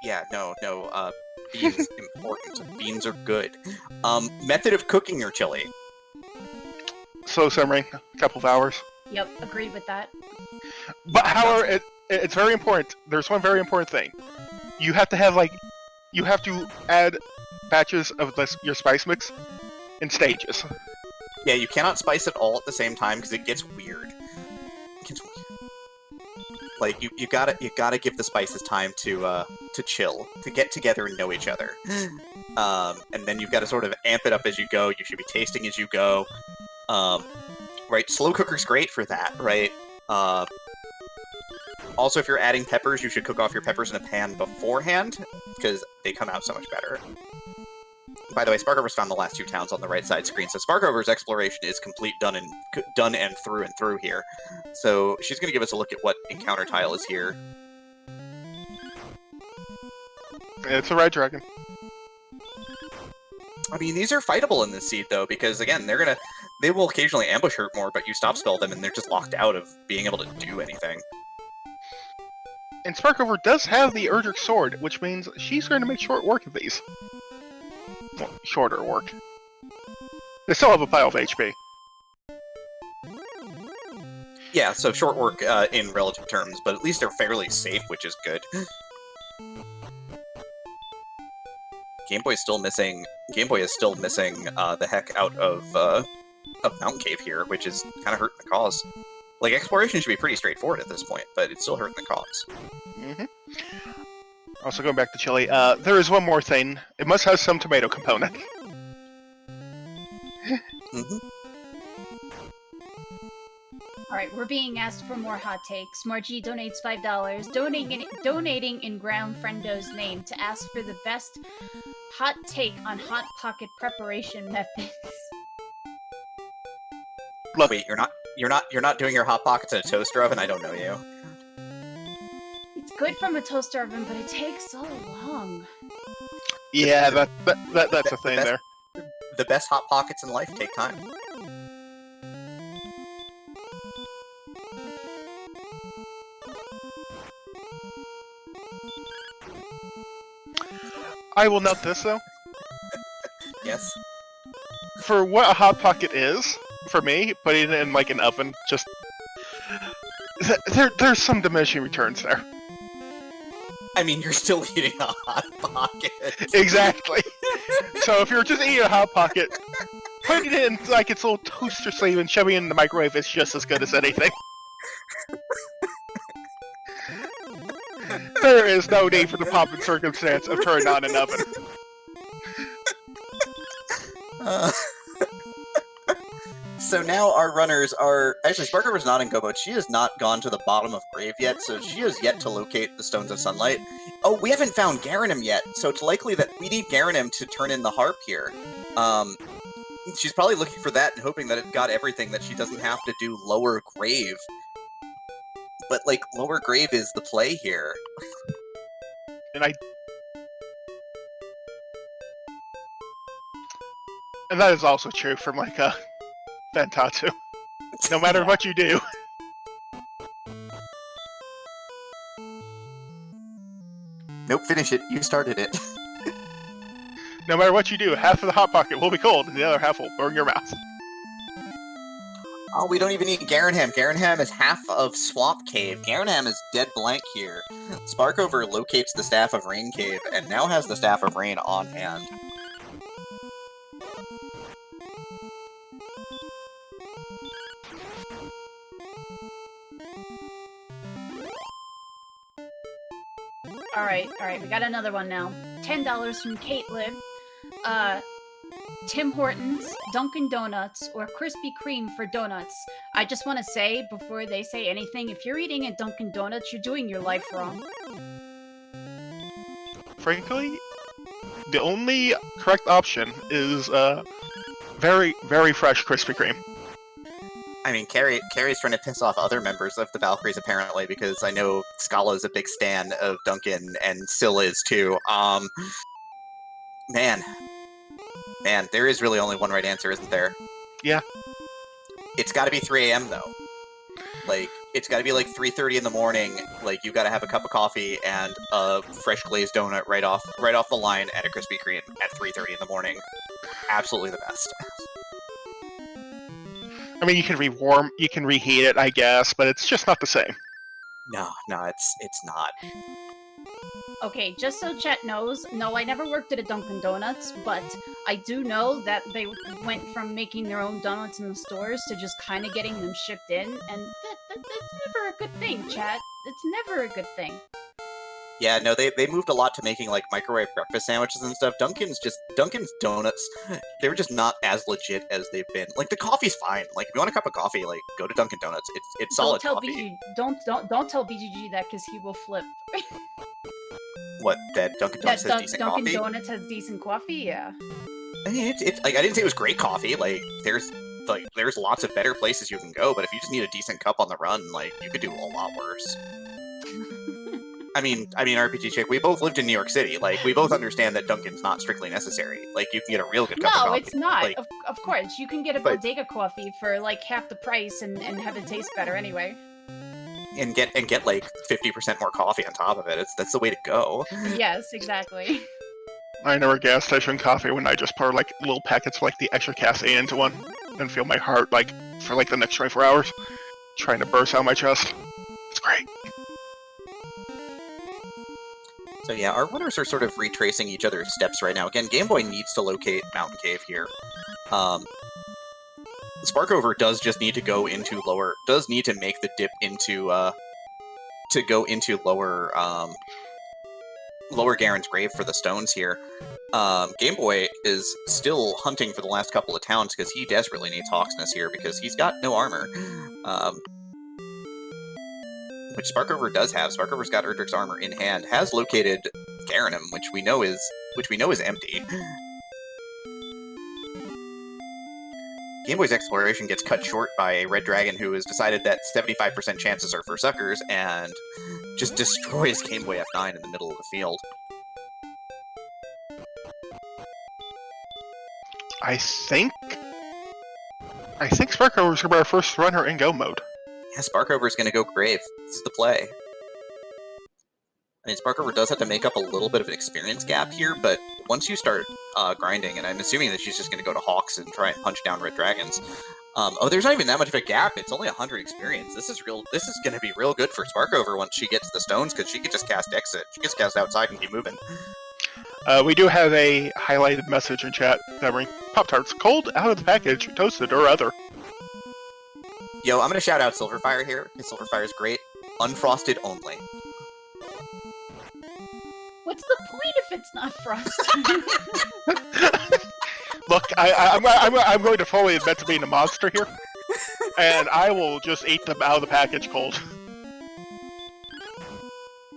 Yeah, no. Beans important. Beans are good. Method of cooking your chili. Slow simmering, a couple of hours. Yep, agreed with that. But however, it's very important. There's one very important thing. You have to add batches of your spice mix in stages. Yeah, you cannot spice it all at the same time because it gets weird. Like you gotta give the spices time to chill, to get together and know each other. And then you've got to sort of amp it up as you go. You should be tasting as you go. Right, slow cooker's great for that, right? Also, if you're adding peppers, you should cook off your peppers in a pan beforehand, because they come out so much better. By the way, Sparkover's found the last 2 towns on the right side screen, so Sparkover's exploration is complete, done and through here. So she's going to give us a look at what encounter tile is here. It's a red dragon. I mean, these are fightable in this seed, though, because, again, they will occasionally ambush her more, but you stop spell them, and they're just locked out of being able to do anything. And Sparkover does have the Erdrick Sword, which means she's going to make short work of these. Well, shorter work. They still have a pile of HP. Yeah, so short work in relative terms, but at least they're fairly safe, which is good. Game Boy is still missing the heck out of Mountain Cave here, which is kind of hurting the cause. Like, exploration should be pretty straightforward at this point, but it's still hurting the cause. Mm-hmm. Also, going back to chili, there is one more thing. It must have some tomato component. Mm-hmm. Alright, we're being asked for more hot takes. Margie donates $5, donating in Ground Friendo's name to ask for the best hot take on Hot Pocket preparation methods. Look, Wait, you're not doing your hot pockets in a toaster oven? I don't know you. It's good from a toaster oven, but it takes so long. yeah, that's a thing there. The best hot pockets in life take time. I will note this, though. Yes. For what a Hot Pocket is, for me, putting it in, like, an oven, just... There's some diminishing returns there. I mean, you're still eating a hot pocket. Exactly. So if you're just eating a Hot Pocket, putting it in, like, its little toaster sleeve and shoving it in the microwave is just as good as anything. There is no need for the pomp and circumstance of turning on an oven. So now our runners are... Actually, Sparkover's not in Go mode. She has not gone to the bottom of Grave yet, so she has yet to locate the Stones of Sunlight. Oh, we haven't found Garanim yet, so it's likely that we need Garanim to turn in the harp here. She's probably looking for that and hoping that it got everything, that she doesn't have to do Lower Grave. But, like, Lower Grave is the play here. And that is also true from, like, Fantatsu. No matter what you do. Nope, finish it. You started it. No matter what you do, half of the Hot Pocket will be cold, and the other half will burn your mouth. Oh, we don't even need Garanham. Garanham is half of Swamp Cave. Garanham is dead blank here. Sparkover locates the Staff of Rain Cave, and now has the Staff of Rain on hand. Alright, we got another one now. $10 from Caitlin. Tim Hortons, Dunkin' Donuts, or Krispy Kreme for donuts. I just want to say, before they say anything, if you're eating at Dunkin' Donuts, you're doing your life wrong. Frankly, the only correct option is very, very fresh Krispy Kreme. I mean, Carrie's trying to piss off other members of the Valkyries, apparently, because I know Scala is a big stan of Duncan, and Syl is too. Man, there is really only one right answer, isn't there? Yeah. It's gotta be 3 a.m., though. Like, it's gotta be like 3:30 in the morning, like, you gotta have a cup of coffee and a fresh glazed donut right off the line at a Krispy Kreme at 3:30 in the morning. Absolutely the best. I mean, you can reheat it, I guess, but it's just not the same. No, it's not. Okay, just so Chet knows, no, I never worked at a Dunkin' Donuts, but I do know that they went from making their own donuts in the stores to just kind of getting them shipped in, and that's never a good thing, Chet. It's never a good thing. Yeah, no, they moved a lot to making, like, microwave breakfast sandwiches and stuff. Dunkin's donuts, they were just not as legit as they've been. Like, the coffee's fine. Like, if you want a cup of coffee, like, go to Dunkin' Donuts. It's solid coffee. Don't tell BGG that, because he will flip. What, that Dunkin' Donuts has decent coffee? Dunkin' Donuts has decent coffee, yeah. I mean, it's like, I didn't say it was great coffee. Like, there's lots of better places you can go, but if you just need a decent cup on the run, like, you could do a lot worse. I mean, RPG Chick, we both lived in New York City. Like, we both understand that Dunkin's not strictly necessary. Like, you can get a real good cup of coffee. No, it's not. Like, of course, you can get a bodega coffee for, like, half the price and have it taste better anyway. And get like 50% more coffee on top of it. That's the way to go. Yes, exactly. I know a gas station coffee when I just pour, like, little packets of, like, the extra caffeine into one and feel my heart, like, for, like, the next 24 hours, trying to burst out my chest. It's great. So yeah, our runners are sort of retracing each other's steps right now. Again, Game Boy needs to locate Mountain Cave here. Sparkover does just need to go into does need to make the dip into, to go into lower Garen's grave for the stones here. Game Boy is still hunting for the last couple of towns because he desperately needs Hawksness here because he's got no armor. Which Sparkover does have. Sparkover's got Erdrick's armor in hand. Has located Garenham, which we know is empty. Game Boy's exploration gets cut short by a red dragon who has decided that 75% chances are for suckers and just destroys Game Boy F9 in the middle of the field. I think Sparkover's gonna be our first runner in go mode. Yeah, Sparkover's gonna go grave. This is the play. I mean, Sparkover does have to make up a little bit of an experience gap here, but once you start grinding, and I'm assuming that she's just going to go to Hawks and try and punch down red dragons. There's not even that much of a gap. It's only 100 experience. This is going to be real good for Sparkover once she gets the stones, because she can just cast Exit. She gets cast outside and keep moving. We do have a highlighted message in chat that reads, Pop-Tarts, cold, out of the package, toasted, or other. Yo, I'm going to shout out Silverfire here, because Silverfire is great. Unfrosted only. What's the point if it's not frosted? Look, I'm going to fully admit to being a monster here, and I will just eat them out of the package cold.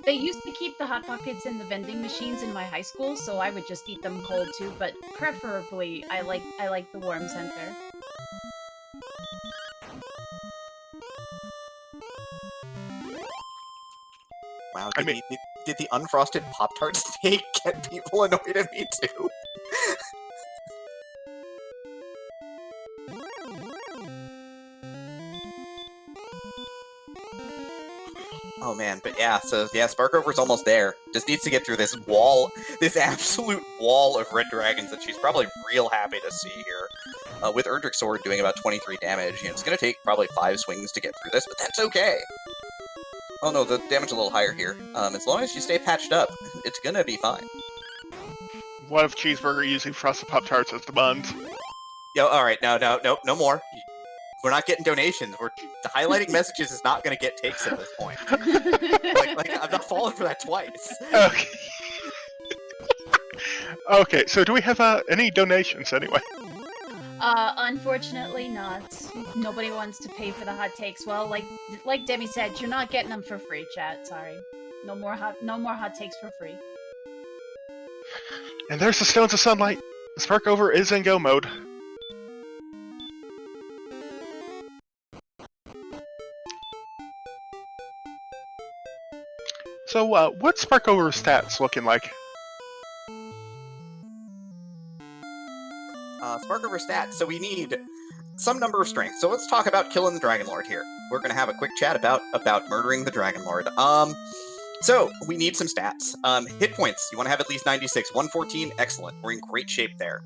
They used to keep the Hot Pockets in the vending machines in my high school, so I would just eat them cold too, but preferably I like the warm center. Wow, did the unfrosted Pop-Tart steak get people annoyed at me too? Oh man, but yeah, so yeah, Sparkover's almost there. Just needs to get through this wall, this absolute wall of red dragons that she's probably real happy to see here. With Erdrick's sword doing about 23 damage, it's going to take probably 5 swings to get through this, but that's okay. Oh no, the damage a little higher here. As long as you stay patched up, it's going to be fine. What if Cheeseburger using Frosted Pop-Tarts as the buns? Yo, alright, no more. We're not getting donations. The highlighting messages is not going to get takes at this point. I'm not falling for that twice. Okay. Okay, so do we have any donations anyway? Unfortunately not. Nobody wants to pay for the hot takes. Well, like Demi said, you're not getting them for free, chat. Sorry. No more hot takes for free. And there's the Stones of Sunlight. The Sparkover is in go mode. So, what's Sparkover's stats looking like? Sparkover stats. So we need some number of strength. So let's talk about killing the Dragon Lord here. We're going to have a quick chat about murdering the Dragon Lord. So we need some stats. Hit points. You want to have at least 96. 114. Excellent. We're in great shape there.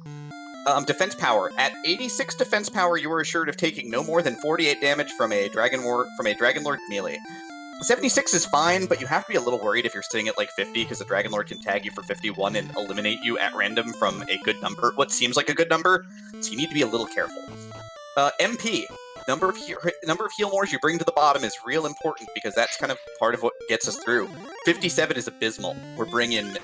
Defense power. At 86 defense power, you are assured of taking no more than 48 damage from a Dragon Lord melee. 76 is fine, but you have to be a little worried if you're sitting at like 50, because the Dragon Lord can tag you for 51 and eliminate you at random from a good number, what seems like a good number, so you need to be a little careful. MP, number of heal mores you bring to the bottom is real important, because that's kind of part of what gets us through. 57 is abysmal. We're bringing,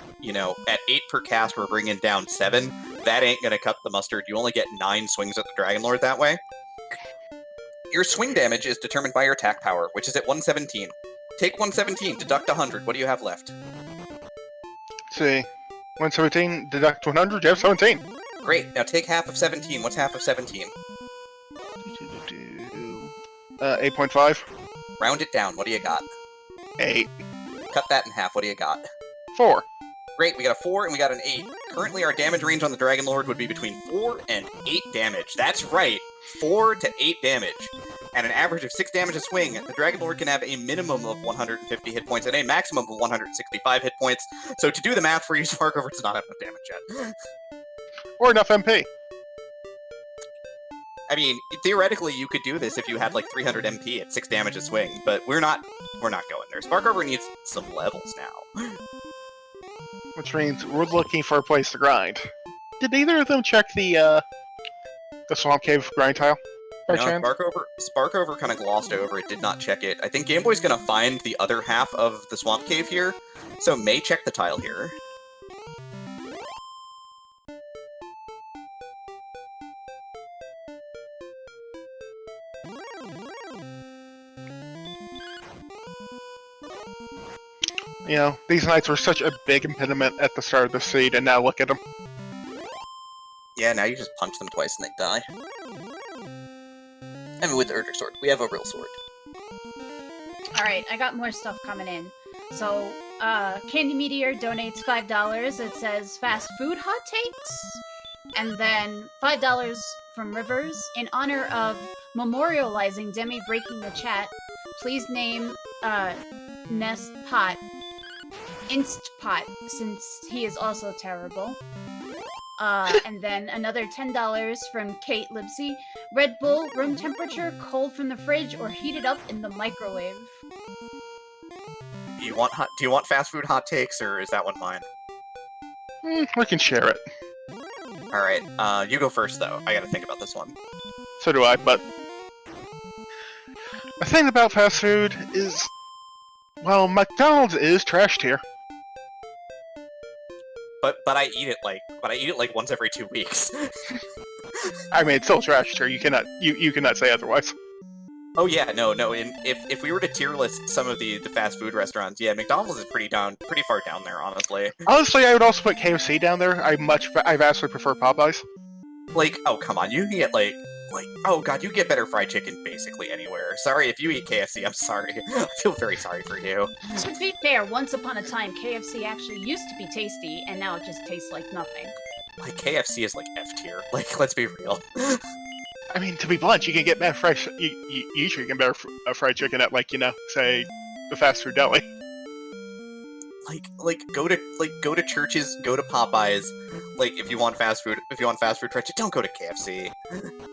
at 8 per cast, we're bringing down 7. That ain't gonna cut the mustard. You only get 9 swings at the Dragon Lord that way. Your swing damage is determined by your attack power, which is at 117. Take 117, deduct 100. What do you have left? Let's see. 117, deduct 100, you have 17. Great. Now take half of 17. What's half of 17? 8.5. Round it down. What do you got? 8. Cut that in half. What do you got? 4. Great, we got a 4 and we got an 8. Currently, our damage range on the Dragon Lord would be between 4 and 8 damage. That's right, 4 to 8 damage. At an average of 6 damage a swing, the Dragon Lord can have a minimum of 150 hit points and a maximum of 165 hit points. So to do the math for you, Sparkover does not have enough damage yet. Or enough MP. I mean, theoretically, you could do this if you had like 300 MP at 6 damage a swing, but we're not going there. Sparkover needs some levels now. Which means we're looking for a place to grind. Did either of them check the Swamp Cave grind tile? No, Sparkover kind of glossed over it, did not check it. I think Game Boy's gonna find the other half of the Swamp Cave here, so may check the tile here. These knights were such a big impediment at the start of the seed, and now look at them. Yeah, now you just punch them twice and they die. I mean, with the Erdrick sword. We have a real sword. Alright, I got more stuff coming in. So, Candy Meteor donates $5. It says fast food hot takes. And then $5 from Rivers. In honor of memorializing Demi breaking the chat, please name, Nest Pot Instpot, since he is also terrible. And then another $10 from Kate Lipsy. Red Bull, room temperature, cold from the fridge, or heated up in the microwave. Do you want fast food hot takes, or is that one mine? We can share it. Alright, you go first, though. I gotta think about this one. So do I, but... The thing about fast food is... Well, McDonald's is trash tier. But I eat it like once every 2 weeks. I mean, it's still trash tier. You cannot say otherwise. Oh yeah, no. If we were to tier list some of the fast food restaurants, yeah, McDonald's is pretty far down there, honestly. Honestly, I would also put KFC down there. I vastly prefer Popeyes. Like, oh come on, you can get like, oh god, you get better fried chicken basically anywhere. Sorry if you eat KFC, I'm sorry. I feel very sorry for you. To be fair, once upon a time, KFC actually used to be tasty, and now it just tastes like nothing. Like, KFC is like F tier. Like, let's be real. I mean, to be blunt, you can get better fried. You usually get better fried chicken at, like, say, the fast food deli. go to churches, go to Popeyes. Like, if you want fast food trends, don't go to KFC.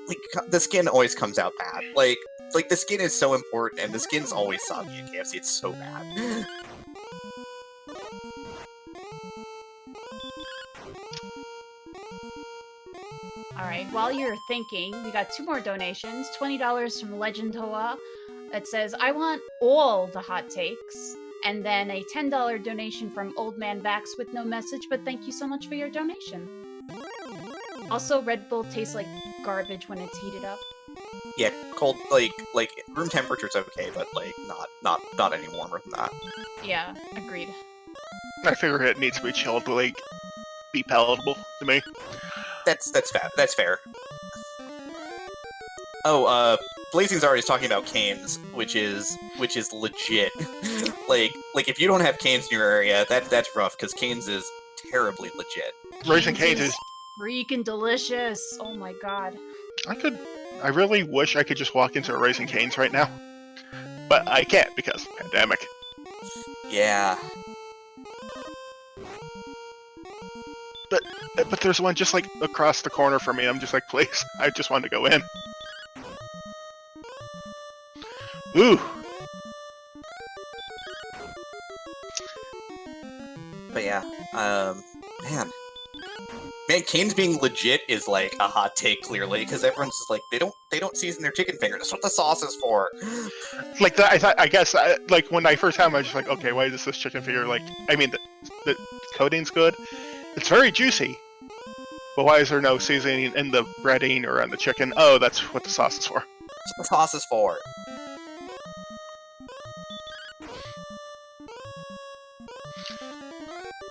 Like, the skin always comes out bad. Like the skin is so important, and the skin's always soggy at KFC. It's so bad. Alright, while you're thinking, we got 2 more donations. $20 from Legend Hoa. It says, I want all the hot takes. And then a $10 donation from Old Man Vax with no message, but thank you so much for your donation. Also, Red Bull tastes like garbage when it's heated up. Yeah, cold, like room temperature's okay, but like not any warmer than that. Yeah, agreed. I figure it needs to be chilled, but like be palatable to me. That's fair. That's fair. Oh, Blazing's already talking about canes, which is legit. like if you don't have canes in your area, that's rough, because canes is terribly legit. Raising Cane's is freaking delicious. Oh my god. I really wish I could just walk into a Raising Cane's right now, but I can't because pandemic. Yeah. But there's one just like across the corner from me. I'm just like, please, I just want to go in. Ooh. But yeah, man, Cane's being legit is like a hot take, clearly, because everyone's just like, they don't season their chicken finger. That's what the sauce is for. Like I guess like when I first had them, I was just like, okay, why is this chicken finger like? I mean, the coating's good. It's very juicy. But why is there no seasoning in the breading or on the chicken? Oh, that's what the sauce is for. That's what the sauce is for.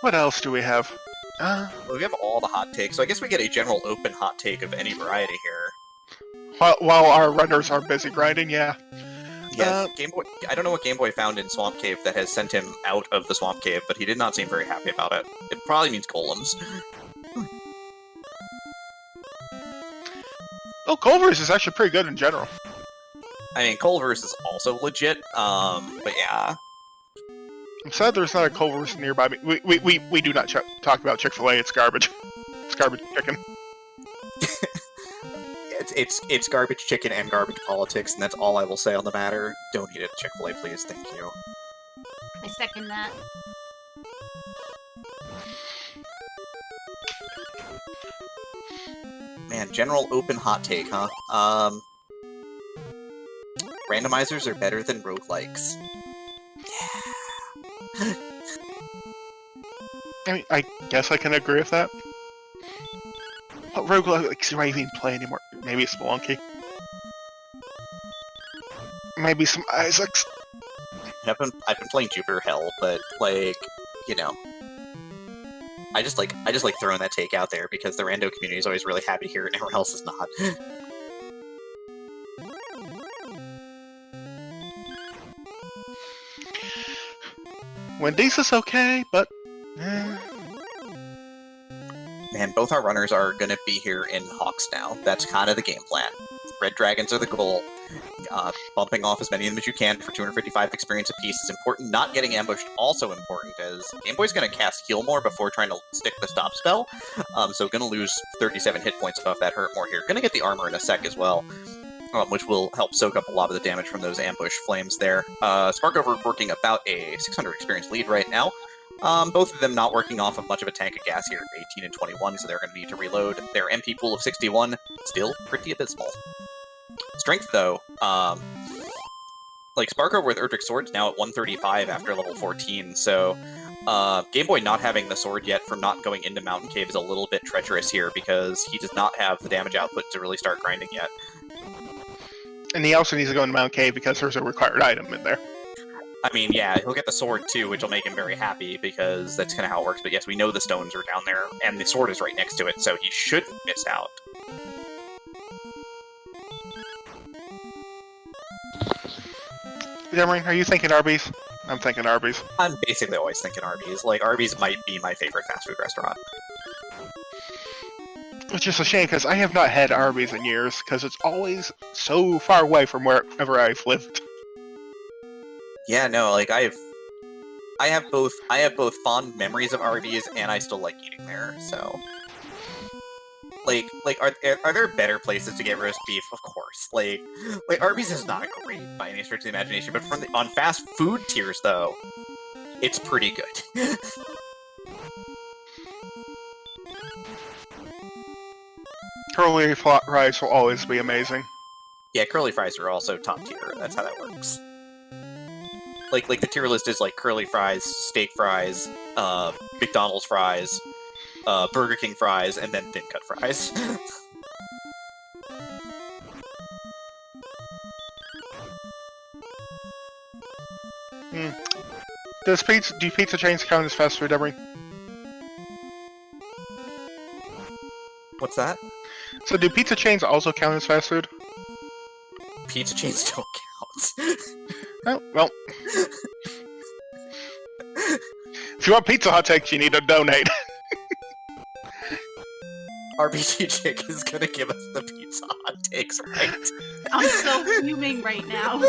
What else do we have? Well, we have all the hot takes, so I guess we get a general open hot take of any variety here. While our runners are busy grinding, yeah. Yes, Game Boy. I don't know what Game Boy found in Swamp Cave that has sent him out of the Swamp Cave, but he did not seem very happy about it. It probably means golems. Oh, Culver's is actually pretty good in general. I mean, Culver's is also legit, but yeah. I'm sad there's not a Culver's nearby me. We do not talk about Chick-fil-A. It's garbage. It's garbage chicken. It's garbage chicken and garbage politics, and that's all I will say on the matter. Don't eat it at Chick-fil-A, please. Thank you. I second that. Man, general open hot take, huh? Randomizers are better than roguelikes. Yeah. I mean, I guess I can agree with that. What roguelikes do I even play anymore? Maybe Spelunky. Maybe some Isaacs. I've been playing Jupiter Hell, but like, you know, I just like throwing that take out there because the rando community is always really happy to hear it, and everyone else is not. Wendy's is okay, but Man, both our runners are going to be here in Hawks now. That's kind of the game plan. Red Dragons are the goal. Bumping off as many of them as you can for 255 experience apiece is important. Not getting ambushed also important, as Game Boy's going to cast Heal More before trying to stick the stop spell. So going to lose 37 hit points off that Hurt More here. Going to get the armor in a sec as well, which will help soak up a lot of the damage from those ambush flames there. Sparkover working about a 600 experience lead right now. Both of them not working off of much of a tank of gas here at 18 and 21, so they're going to need to reload. Their MP pool of 61, still pretty abysmal. Strength, though, like Sparkover with Erdrick Sword's now at 135 after level 14, so Game Boy not having the sword yet from not going into Mountain Cave is a little bit treacherous here, because he does not have the damage output to really start grinding yet. And he also needs to go into Mountain Cave because there's a required item in there. I mean, yeah, he'll get the sword too, which will make him very happy, because that's kind of how it works. But yes, we know the stones are down there, and the sword is right next to it, so he shouldn't miss out. Demery, are you thinking Arby's? I'm thinking Arby's. I'm basically always thinking Arby's. Like, Arby's might be my favorite fast food restaurant. Which is a shame, because I have not had Arby's in years, because it's always so far away from wherever I've lived. Yeah, no, like, I have both fond memories of Arby's and I still like eating there. So, are there better places to get roast beef? Of course. Like Arby's is not great by any stretch of the imagination, but on fast food tiers though, it's pretty good. Curly fries will always be amazing. Yeah, curly fries are also top tier. That's how that works. Like the tier list is like curly fries, steak fries, McDonald's fries, Burger King fries, and then thin cut fries. Do pizza chains count as fast food, Emery? What's that? So do pizza chains also count as fast food? Pizza chains don't count. Oh, well. If you want pizza hot takes, you need to donate. RBG Chick is gonna give us the pizza hot takes, right? I'm so fuming right now.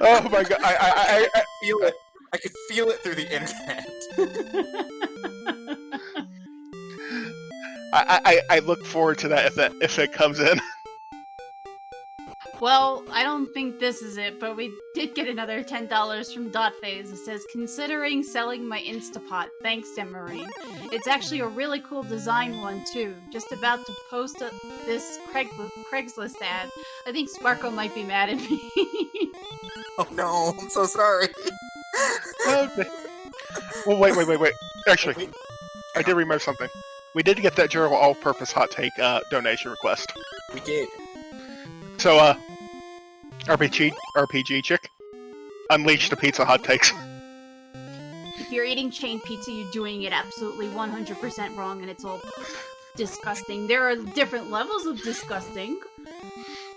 Oh my god, I feel it. I could feel it through the internet. I look forward to that if it comes in. Well, I don't think this is it, but we did get another $10 from Dotphase. It says, considering selling my Instapot, thanks, Demarine. It's actually a really cool design one, too. Just about to post this Craigslist ad. I think Sparko might be mad at me. Oh no, I'm so sorry. Okay. Well, wait. Actually, I did remember something. We did get that Jero all-purpose hot take donation request. We did. So, RPG Chick, unleash the pizza hot takes. If you're eating chain pizza, you're doing it absolutely 100% wrong, and it's all disgusting. There are different levels of disgusting.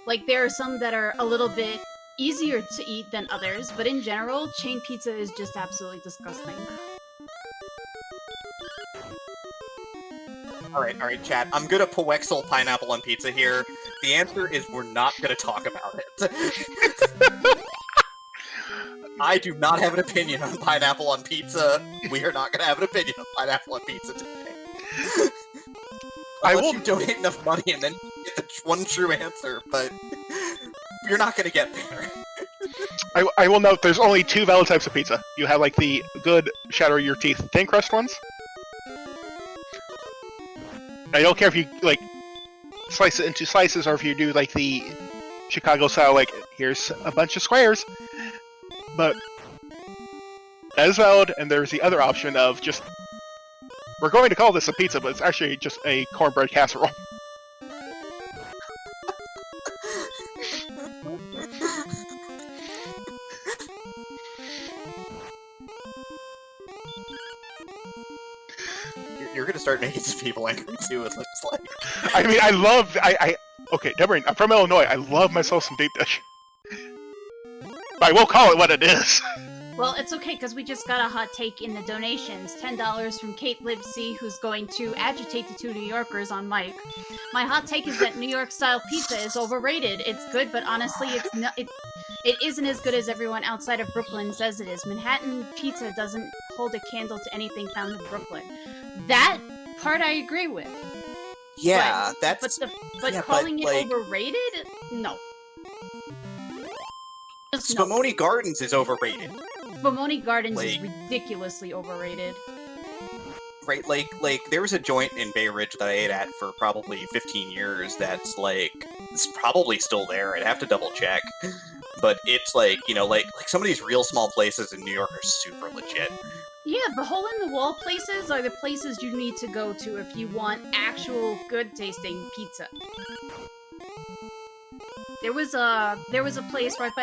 Like, there are some that are a little bit easier to eat than others, but in general, chain pizza is just absolutely disgusting. Alright, chat. I'm gonna Powexel pineapple on pizza here. The answer is we're not gonna talk about it. I do not have an opinion on pineapple on pizza. We are not gonna have an opinion on pineapple on pizza today. Unless you donate enough money and then get the one true answer, but you're not gonna get there. I will note there's only two valid types of pizza. You have like the good shatter your teeth thin crust ones. I don't care if you like slice it into slices or if you do like the Chicago style, like here's a bunch of squares. But that is valid, and there's the other option of just we're going to call this a pizza, but it's actually just a cornbread casserole. You're gonna start making some people angry too, it looks like. I mean, okay, Deborah, I'm from Illinois. I love myself some deep dish. But I will call it what it is. Well, it's okay, because we just got a hot take in the donations. $10 from Kate Livesey, who's going to agitate the two New Yorkers on mic. My hot take is that New York-style pizza is overrated. It's good, but honestly, it isn't as good as everyone outside of Brooklyn says it is. Manhattan pizza doesn't hold a candle to anything found in Brooklyn. That part I agree with. Yeah, but calling it like, overrated? No. Spumoni Gardens is overrated. Spumoni Gardens is ridiculously overrated. Right, like there was a joint in Bay Ridge that I ate at for probably 15 years that's it's probably still there. I'd have to double check. But it's like some of these real small places in New York are super legit. Yeah, the hole-in-the-wall places are the places you need to go to if you want actual good-tasting pizza. There was a place right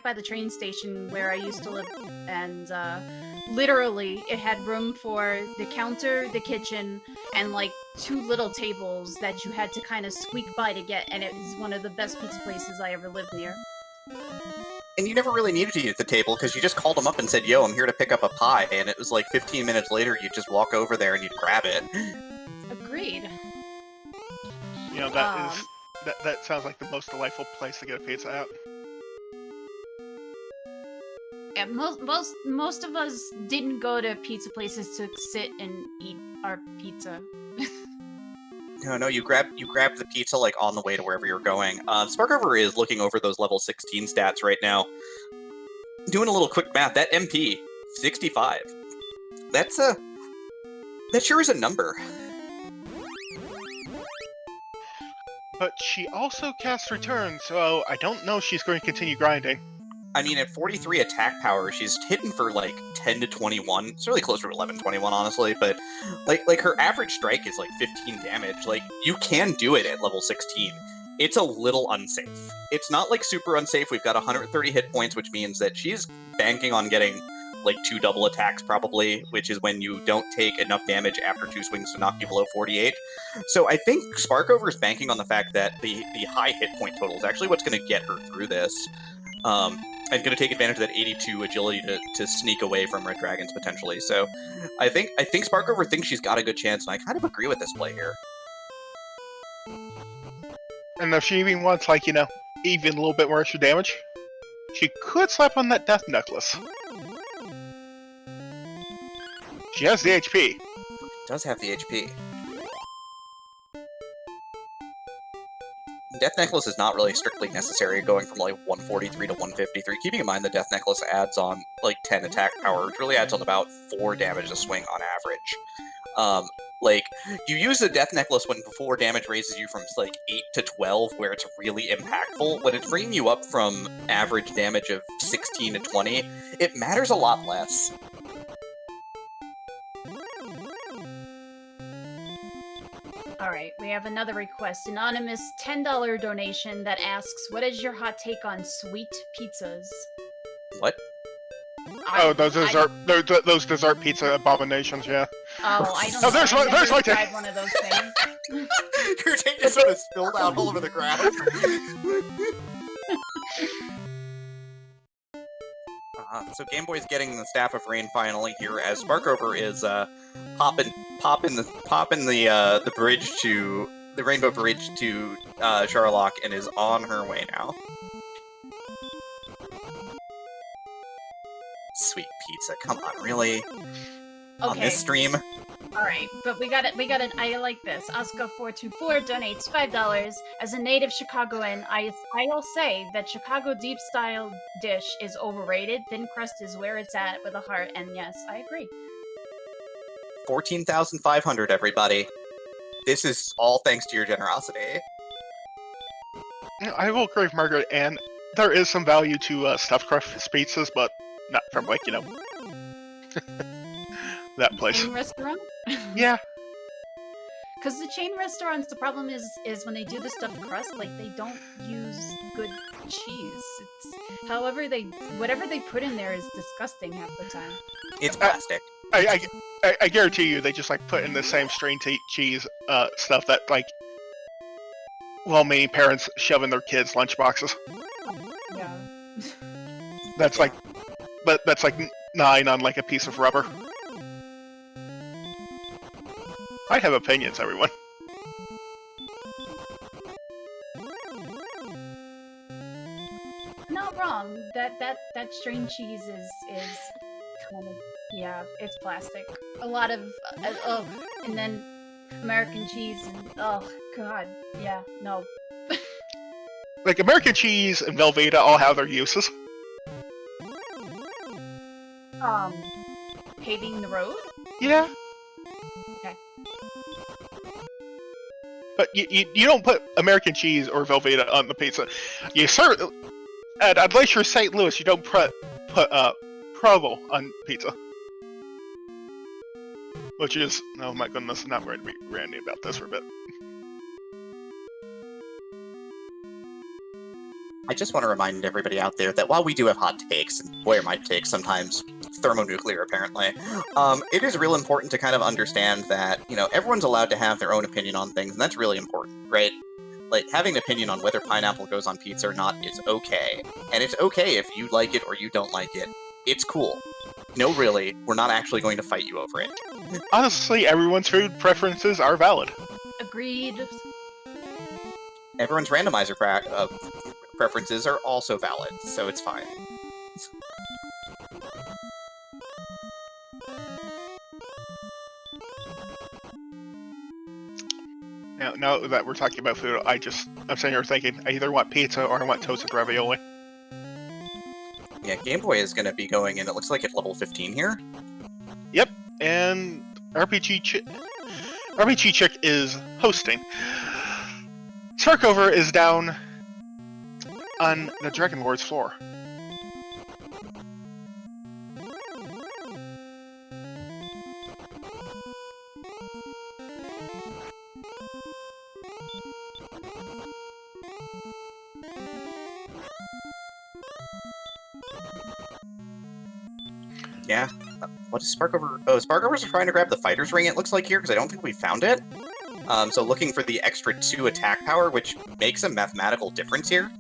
by the train station where I used to live, and literally it had room for the counter, the kitchen, and like two little tables that you had to kind of squeak by to get, and it was one of the best pizza places I ever lived near. And you never really needed to use the table because you just called them up and said, "Yo, I'm here to pick up a pie," and it was like 15 minutes later you'd just walk over there and you'd grab it. Agreed. You know, that sounds like the most delightful place to get a pizza at. Yeah, most of us didn't go to pizza places to sit and eat our pizza. No, you grab the pizza like on the way to wherever you're going. Sparkover is looking over those level 16 stats right now. Doing a little quick math, that MP 65. That sure is a number. But she also casts Return, so I don't know if she's going to continue grinding. I mean, at 43 attack power, she's hitting for like 10 to 21. It's really closer to 11, 21, honestly. But like her average strike is like 15 damage. Like, you can do it at level 16. It's a little unsafe. It's not like super unsafe. We've got 130 hit points, which means that she's banking on getting like 2 double attacks probably, which is when you don't take enough damage after 2 swings to knock you below 48. So I think Sparkover is banking on the fact that the high hit point total is actually what's going to get her through this. And going to take advantage of that 82 agility to sneak away from Red Dragons potentially. So I think Sparkover thinks she's got a good chance, and I kind of agree with this play here. And if she even wants, like, even a little bit more extra damage, she could slap on that Death Necklace. She has the HP. Does have the HP. Death Necklace is not really strictly necessary going from like 143 to 153. Keeping in mind the Death Necklace adds on like 10 attack power, which really adds on about 4 damage a swing on average. Like, you use the Death Necklace when before damage raises you from like 8 to 12, where it's really impactful. When it's bringing you up from average damage of 16 to 20, it matters a lot less. Alright, we have another request. Anonymous $10 donation that asks, what is your hot take on sweet pizzas? What? Those dessert pizza abominations, yeah. Oh, I don't Oh, know. there's I've my- there's never my take. tried one of those things. Your tape just sort of spilled out all over the ground. So Game Boy's getting the Staff of Rain finally here, as Sparkover is popping the bridge to the Rainbow Bridge to Charlock and is on her way now. Sweet pizza, come on, really? On Okay. this stream? Alright, but we got it. I like this. Oscar424 donates $5. As a native Chicagoan, I'll say that Chicago deep style dish is overrated. Thin crust is where it's at with a heart, and yes, I agree. 14,500, everybody. This is all thanks to your generosity. I will agree with Margaret, and there is some value to stuffed crust pizzas, but not from, like, that place. Chain restaurant? Yeah. Because the chain restaurants, the problem is when they do the stuffed crust, like, they don't use good cheese. It's whatever they put in there is disgusting half the time. It's plastic. I guarantee you, they just, like, put in the same string cheese stuff that, like, well-meaning parents shove in their kids' lunchboxes. Yeah. That's like 9 on, like, a piece of rubber. I have opinions, everyone. Not wrong. That string cheese is kind of, yeah, it's plastic. A lot of and then American cheese and oh god, yeah, no. Like, American cheese and Velveeta all have their uses. Paving the road? Yeah. Okay. But you don't put American cheese or Velveeta on the pizza. You certainly, unless you're St. Louis, you don't put Provo on pizza. Which is, oh my goodness, I'm not going to be ranting about this for a bit. I just want to remind everybody out there that while we do have hot takes, and boy are my takes sometimes thermonuclear apparently, it is real important to kind of understand that, everyone's allowed to have their own opinion on things, and that's really important, right? Like, having an opinion on whether pineapple goes on pizza or not is okay. And it's okay if you like it or you don't like it. It's cool. No, really, we're not actually going to fight you over it. Honestly, everyone's food preferences are valid. Agreed. Everyone's randomizer preferences are also valid, so it's fine. Now that we're talking about food, I'm sitting here thinking, I either want pizza or I want toasted ravioli. Yeah, Game Boy is going to be going in, it looks like at level 15 here. Yep, and RPG Chick is hosting. Sparkover is down on the Dragon Lord's floor. Yeah. What is Sparkover? Oh, Sparkover's trying to grab the fighter's ring, it looks like here, because I don't think we found it. So looking for the extra 2 attack power, which makes a mathematical difference here.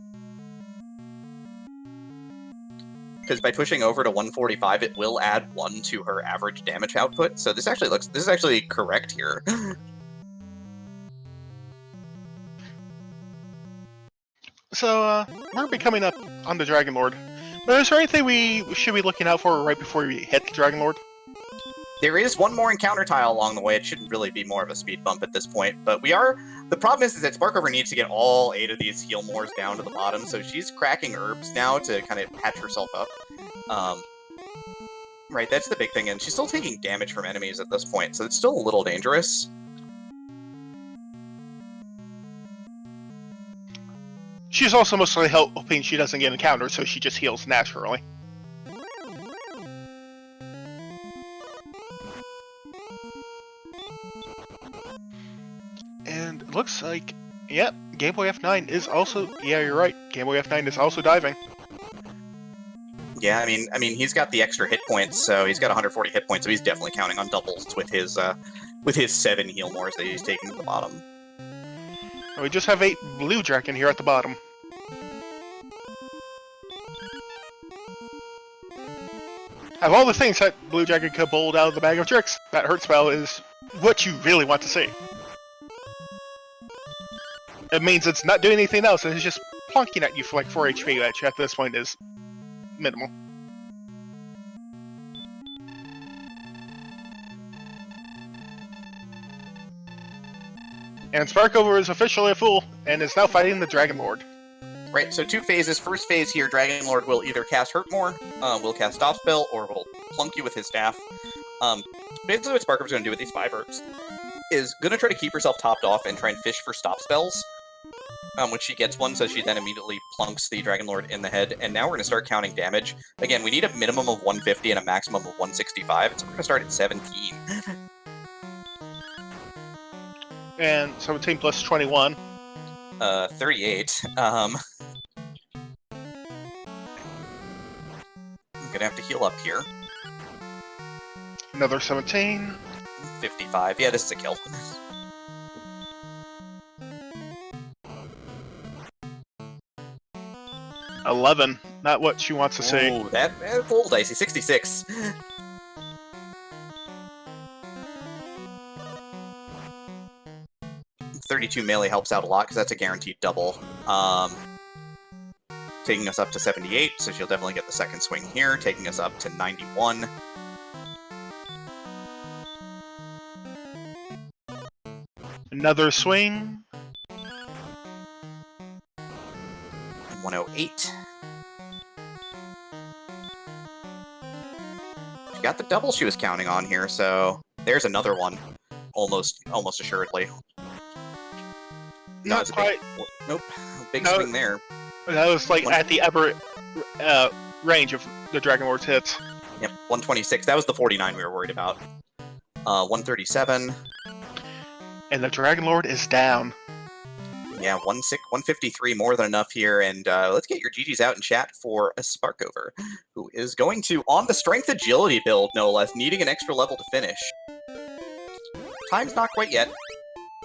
Because by pushing over to 145, it will add 1 to her average damage output. So this is actually correct here. So, we're gonna be coming up on the Dragon Lord. But is there anything we should be looking out for right before we hit the Dragon Lord? There is one more encounter tile along the way. It shouldn't really be more of a speed bump at this point, but the problem is that Sparkover needs to get all 8 of these heal mores down to the bottom, so she's cracking herbs now to kind of patch herself up. Right, that's the big thing, and she's still taking damage from enemies at this point, so it's still a little dangerous. She's also mostly hoping she doesn't get encountered, so she just heals naturally. And it looks like, yep, Game Boy F9 is also, yeah, you're right, Game Boy F9 is also diving. Yeah, I mean, he's got the extra hit points, so he's got 140 hit points, so he's definitely counting on doubles with his 7 heal mores that he's taking to the bottom. And we just have 8 blue dragon here at the bottom. Of all the things that Blue Dragon could pull out of the bag of tricks, that hurt spell is what you really want to see. It means it's not doing anything else, and it's just plonking at you for like 4 HP, which at this point is minimal. And Sparkover is officially a fool, and is now fighting the Dragon Lord. Right, so 2 phases. First phase here, Dragon Lord will either cast Hurt More, will cast Stop Spell, or will plunk you with his staff. Basically what Sparkover's going to do with these 5 herbs is going to try to keep herself topped off and try and fish for Stop Spells, which she gets one, so she then immediately plunks the Dragon Lord in the head, and now we're going to start counting damage. Again, we need a minimum of 150 and a maximum of 165, so we're going to start at 17. And 17 plus 21. 38. I'm gonna have to heal up here. Another 17. 55. Yeah, this is a kill. $11. Not what she wants to see. Ooh, that's a little dicey. 66. $32 melee helps out a lot, because that's a guaranteed double. Taking us up to 78, so she'll definitely get the second swing here, taking us up to 91. Another swing. 108. She got the double she was counting on here, so there's another one. Almost assuredly. Not quite. Nope. Big No. swing there. That was like at the upper range of the Dragon Lord's hits. Yep, 126. That was the 49 we were worried about. 137. And the Dragon Lord is down. Yeah, 153, more than enough here. And let's get your GGs out in chat for a Sparkover, who is going to, on the Strength Agility build, no less, needing an extra level to finish. Time's not quite yet.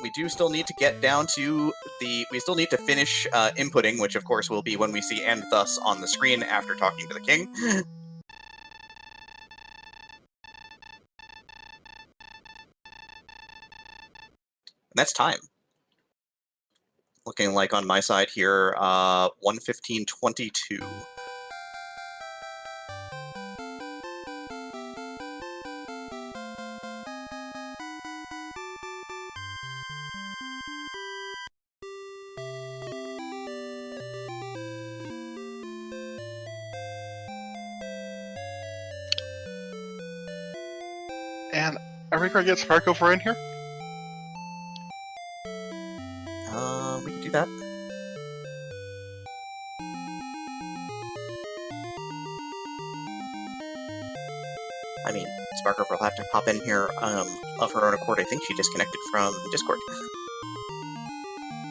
We do still need to get down to we still need to finish inputting, which of course will be when we see "and thus" on the screen after talking to the king. And that's time. Looking like on my side here, 1:15:22. we gonna get Sparkover in here? We can do that. I mean, Sparkover will have to pop in here of her own accord. I think she disconnected from Discord.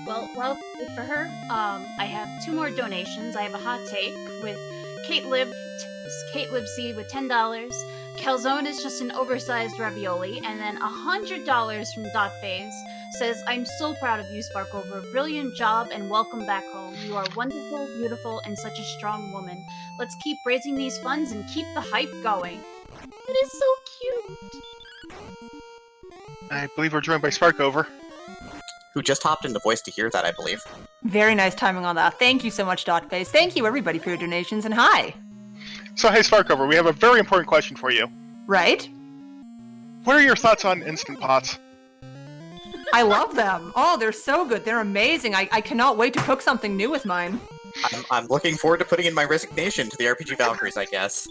Well, while we wait for her, I have 2 more donations. I have a hot take with Kate Libsey with $10. Calzone is just an oversized ravioli, and then $100 from Dot Phase says, "I'm so proud of you, Sparkover. Brilliant job and welcome back home. You are wonderful, beautiful, and such a strong woman. Let's keep raising these funds and keep the hype going." It is so cute. I believe we're joined by Sparkover. Who just hopped into voice to hear that, I believe. Very nice timing on that. Thank you so much, Dotface. Thank you, everybody, for your donations, and hi. So, hey, Sparkover, we have a very important question for you. Right? What are your thoughts on Instant Pots? I love them. Oh, they're so good. They're amazing. I cannot wait to cook something new with mine. I'm looking forward to putting in my resignation to the RPG Valkyries, I guess.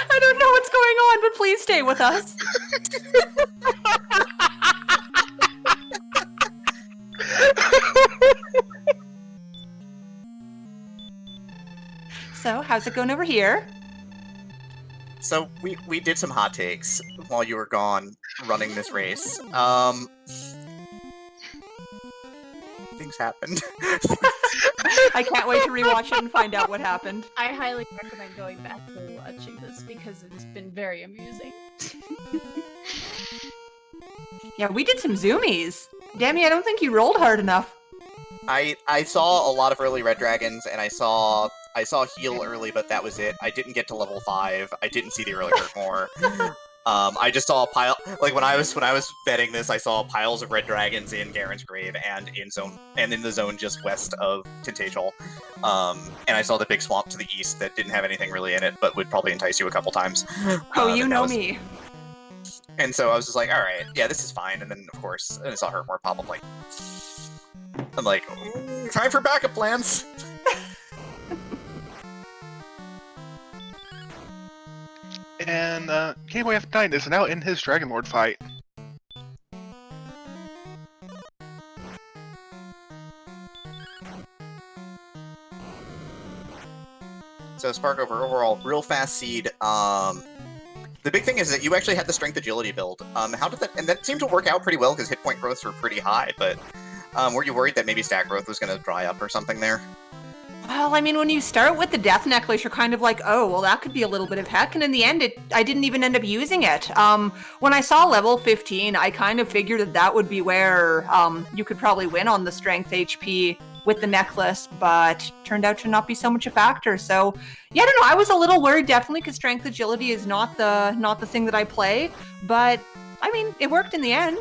I don't know what's going on, but please stay with us. So, how's it going over here? So, we did some hot takes while you were gone running this race. Things happened. I can't wait to rewatch it and find out what happened. I highly recommend going back and watching this because it's been very amusing. Yeah, we did some zoomies. Dammy, I don't think you rolled hard enough. I saw a lot of early Red Dragons, and I saw heal early, but that was it. I didn't get to level 5. I didn't see the early hurt more. I just saw a pile. Like when I was betting this, I saw piles of Red Dragons in Garen's Grave and in the zone just west of Tintagel. And I saw the big swamp to the east that didn't have anything really in it, but would probably entice you a couple times. Oh, you know me. And so I was just like, all right, yeah, this is fine. And then of course, I saw Hurt more pop up. I'm like, time for backup plans. And gameboyf9 is now in his Dragon Lord fight. So Sparkover, overall, real fast seed. The big thing is that you actually had the strength agility build. How did that? And that seemed to work out pretty well because hit point growths were pretty high. But were you worried that maybe stat growth was going to dry up or something there? Well, I mean, when you start with the Death Necklace, you're kind of like, oh, well, that could be a little bit of heck. And in the end, I didn't even end up using it. When I saw level 15, I kind of figured that would be where you could probably win on the strength HP with the necklace, but turned out to not be so much a factor. So, yeah, I don't know. I was a little worried, definitely, because strength agility is not the thing that I play. But, I mean, it worked in the end.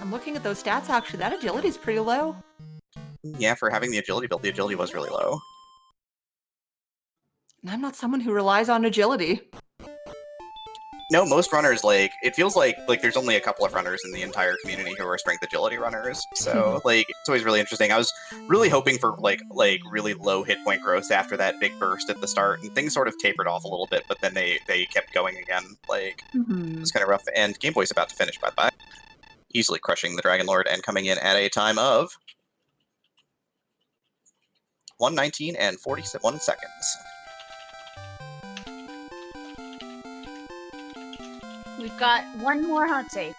I'm looking at those stats, actually. That agility is pretty low. Yeah, for having the agility build, the agility was really low. And I'm not someone who relies on agility. No, most runners, it feels like there's only a couple of runners in the entire community who are strength agility runners. So, it's always really interesting. I was really hoping for, really low hit point growth after that big burst at the start, and things sort of tapered off a little bit, but then they kept going again. It was kind of rough. And Game Boy's about to finish, by the way. Easily crushing the Dragon Lord and coming in at a time of 1:19 and 41 seconds. We've got one more hot take.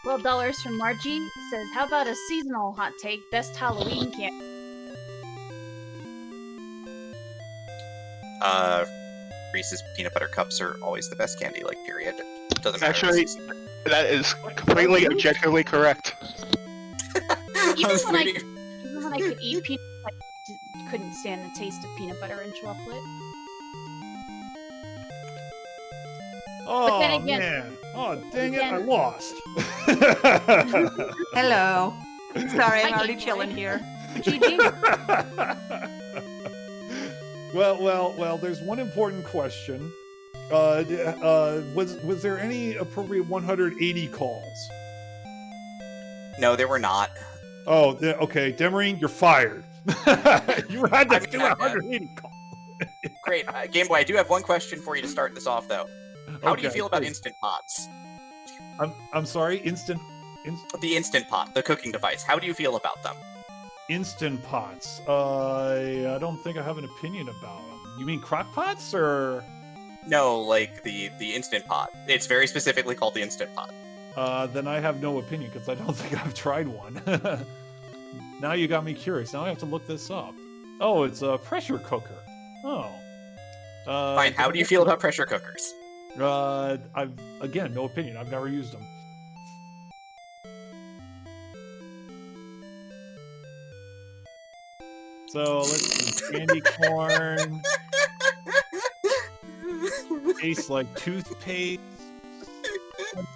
$12 from Margie says, "How about a seasonal hot take? Best Halloween candy." Reese's peanut butter cups are always the best candy, period. Doesn't matter. Actually, that is completely objectively correct. Even when I could eat peanut butter, I couldn't stand the taste of peanut butter and chocolate. Oh, then again- man. Oh, dang it, I lost. Hello. Sorry, I'm Hi, already Game Boy. chilling here. GG. Well, there's one important question. Was there any appropriate 180 calls? No, there were not. Oh, okay, Demarine, you're fired. You had to do 180 calls. Great. Game Boy, I do have one question for you to start this off, though. How do you Okay, feel about please. Instant Pots? I'm sorry. The Instant Pot, the cooking device. How do you feel about them? Instant pots. I don't think I have an opinion about them. You mean crock pots or? No, like the Instant Pot. It's very specifically called the Instant Pot. Then I have no opinion because I don't think I've tried one. Now you got me curious. Now I have to look this up. Oh, it's a pressure cooker. Oh. Fine. How do you feel about pressure cookers? I've again no opinion. I've never used them. So let's see. Candy corn. Tastes like toothpaste.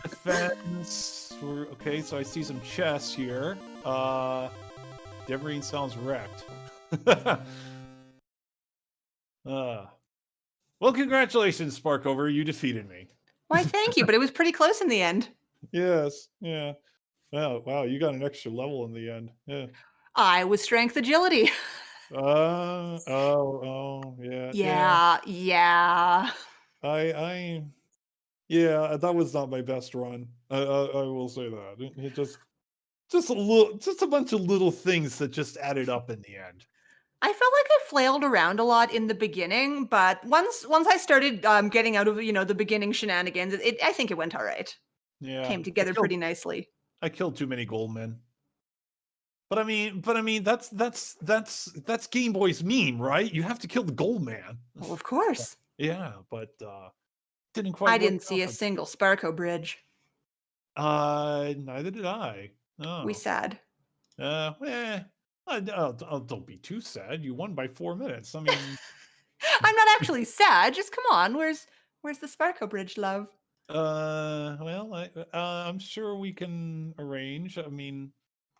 Defense. Okay, so I see some chess here. Demarine sounds wrecked. Well, congratulations, Sparkover. You defeated me. Why, thank you, but it was pretty close in the end. Yes. Yeah. Wow. You got an extra level in the end. Yeah. I was strength agility. Yeah. Yeah. Yeah, that was not my best run. I will say that. It just a bunch of little things that just added up in the end. I felt like I flailed around a lot in the beginning, but once I started getting out of the beginning shenanigans, I think it went all right. Yeah. Came together pretty nicely. I killed too many gold men. But I mean, that's Game Boy's meme, right? You have to kill the gold man. Well, of course. Yeah, but didn't quite. I didn't see a single Sparko bridge. Neither did I. Oh. We sad. Don't be too sad. You won by 4 minutes. I mean, I'm not actually sad. Just come on. Where's the Sparko bridge, love? Well, I'm sure we can arrange. I mean,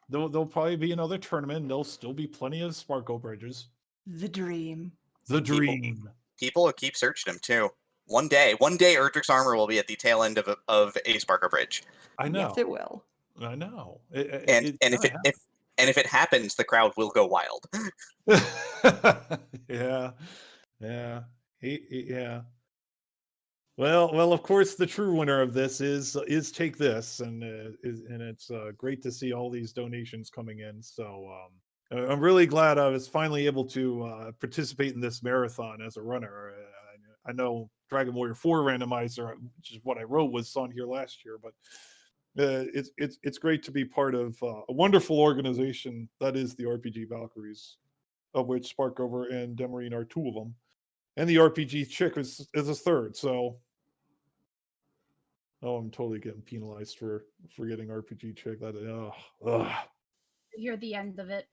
there'll probably be another tournament. And there'll still be plenty of Sparko bridges. The dream. The dream. People will keep searching them too. One day, Erdrick's armor will be at the tail end of a Sparko bridge. I know. Yes, it will. I know. And if it happens, the crowd will go wild. Yeah. Well, of course, the true winner of this is Take This, and it's great to see all these donations coming in. So I'm really glad I was finally able to participate in this marathon as a runner. I know Dragon Warrior 4 Randomizer, which is what I wrote, was on here last year, but it's great to be part of a wonderful organization that is the RPG Valkyries, of which Sparkover and Demarine are two of them, and the RPG Chick is a third. So, I'm totally getting penalized for getting RPG Chick. Hear the end of it.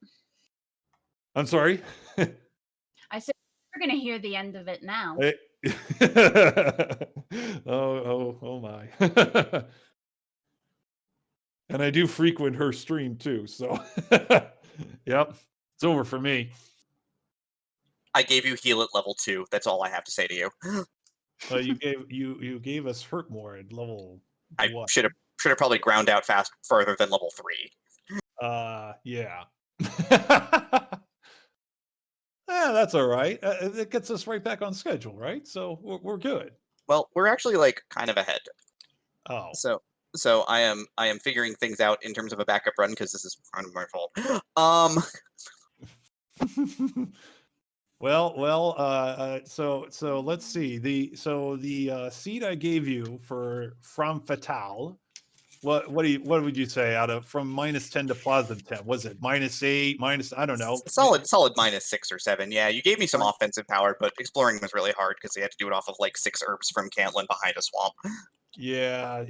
I'm sorry. I said we're gonna hear the end of it now. Oh my. And I do frequent her stream too, so yep, it's over for me. I gave you heal at level 2. That's all I have to say to you. You gave us hurt more at level. I what? should have probably ground out further than level 3. Yeah. That's all right. It gets us right back on schedule, right? So we're good. Well, we're actually like kind of ahead. Oh. So I am figuring things out in terms of a backup run because this is kind of my fault. So let's see. The seed I gave you for From Fatale, what would you say from -10 to +10? Was it -8, minus, I don't know. Solid -6 or 7. Yeah, you gave me some offensive power, but exploring was really hard because they had to do it off of like 6 herbs from Cantlin behind a swamp. Yeah.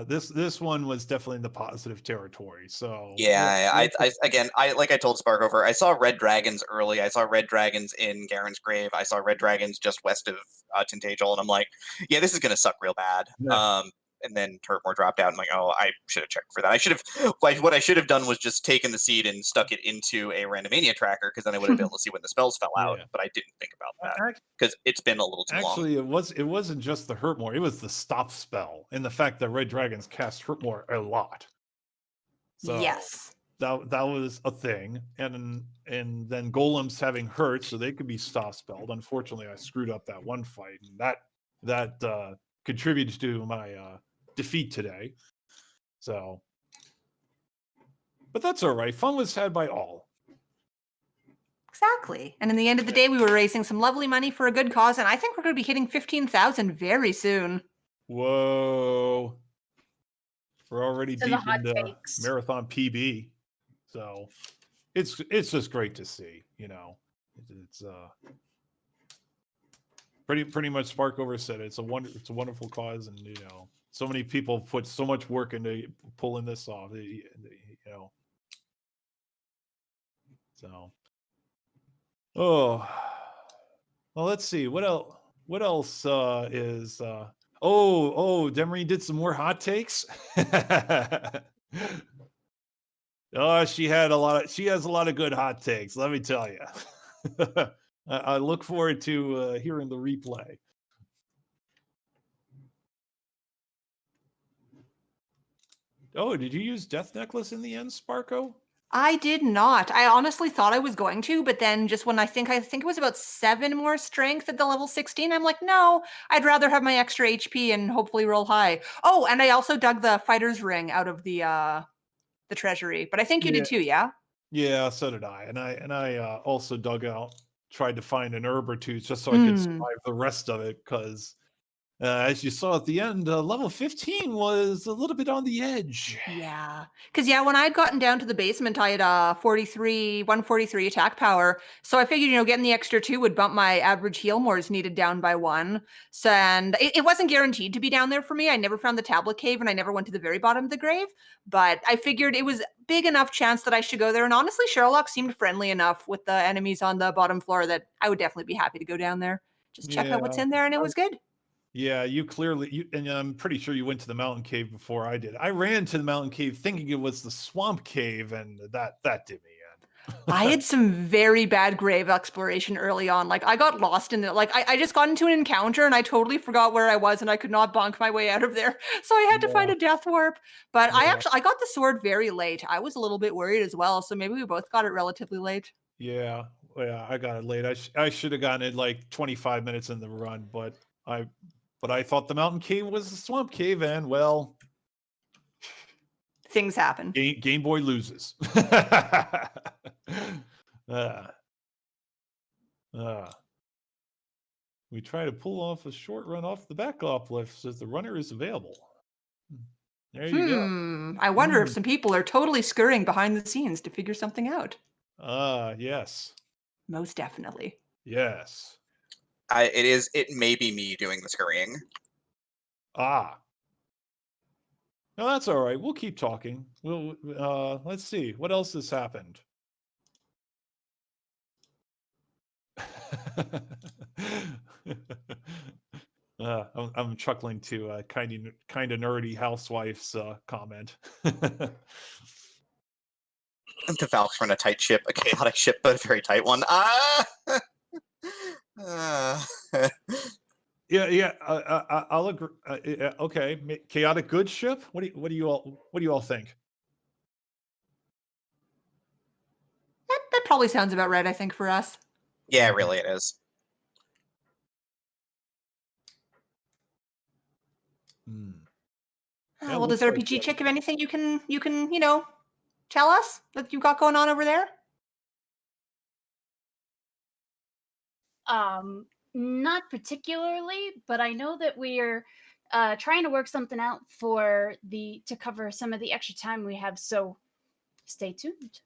This one was definitely in the positive territory. So yeah, I like I told Sparkover, I saw red dragons early. I saw red dragons in Garen's Grave. I saw red dragons just west of Tintagel, and I'm like, yeah, this is gonna suck real bad. Yeah. And then Turtmore dropped out. I'm like, oh, I should have checked for that. What I should have done was just taken the seed and stuck it into a Randomania tracker, because then I would have been able to see when the spells fell out. Yeah. But I didn't think about that because it's been a little too long. Actually, it wasn't just the Hurtmore. It was the stop spell and the fact that red dragons cast Hurtmore a lot. So, yes. that was a thing, and then golems having hurt, so they could be soft spelled. Unfortunately, I screwed up that one fight, and that contributed to my defeat today. So, but that's all right. Fun was had by all. Exactly. And in the end of the day, we were raising some lovely money for a good cause, and I think we're going to be hitting 15,000 very soon. Whoa. We're already To the deep hot into takes. marathon PB. So it's just great to see, It's pretty much Sparkover said it's a wonderful cause, and so many people put so much work into pulling this off, So well, let's see what else is Demery did some more hot takes. Oh, she has a lot of good hot takes, let me tell you. I look forward to hearing the replay. Oh, did you use Death Necklace in the end, Sparko? I did not. I honestly thought I was going to, but then just when I think it was about 7 more strength at the level 16, I'm like, no, I'd rather have my extra HP and hopefully roll high. Oh, and I also dug the fighter's ring out of the treasury, but I think you did too, yeah? Yeah, so did I. And I also tried to find an herb or two just so I could survive the rest of it, because as you saw at the end, level 15 was a little bit on the edge. Yeah. Because, when I'd gotten down to the basement, I had 143 attack power. So I figured, getting the extra 2 would bump my average heal mores needed down by 1. So, and it wasn't guaranteed to be down there for me. I never found the tablet cave, and I never went to the very bottom of the grave. But I figured it was big enough chance that I should go there. And honestly, Sherlock seemed friendly enough with the enemies on the bottom floor that I would definitely be happy to go down there. Just check out what's in there, and it was good. Yeah, and I'm pretty sure you went to the mountain cave before I did. I ran to the mountain cave thinking it was the swamp cave, and that did me in. I had some very bad grave exploration early on. Like, I got lost in it. Like, I just got into an encounter and I totally forgot where I was, and I could not bonk my way out of there. So I had to find a death warp. But I got the sword very late. I was a little bit worried as well. So maybe we both got it relatively late. Yeah, I got it late. I should have gotten it like 25 minutes in the run, but I thought the mountain cave was the swamp cave, and well, things happen. Game Boy loses. We try to pull off a short run off the back uplift as the runner is available. There you go. I wonder if some people are totally scurrying behind the scenes to figure something out. Yes. Most definitely. Yes. It may be me doing the scurrying. No, that's all right. We'll keep talking. Let's see what else has happened. I'm chuckling to kind of nerdy housewife's comment. The Valks run a tight ship, a chaotic ship, but a very tight one. Yeah. I'll agree. Okay, chaotic good ship. What do you all think? That probably sounds about right, I think, for us. Yeah, really, it is. Well, does RPG Chick have anything you can tell us that you got going on over there? Not particularly, but I know that we're trying to work something out to cover some of the extra time we have, so stay tuned.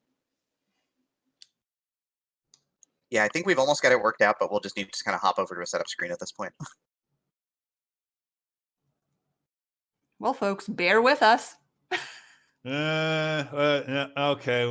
Yeah, I think we've almost got it worked out, but we'll just need to kind of hop over to a setup screen at this point. Well, folks, bear with us. Okay.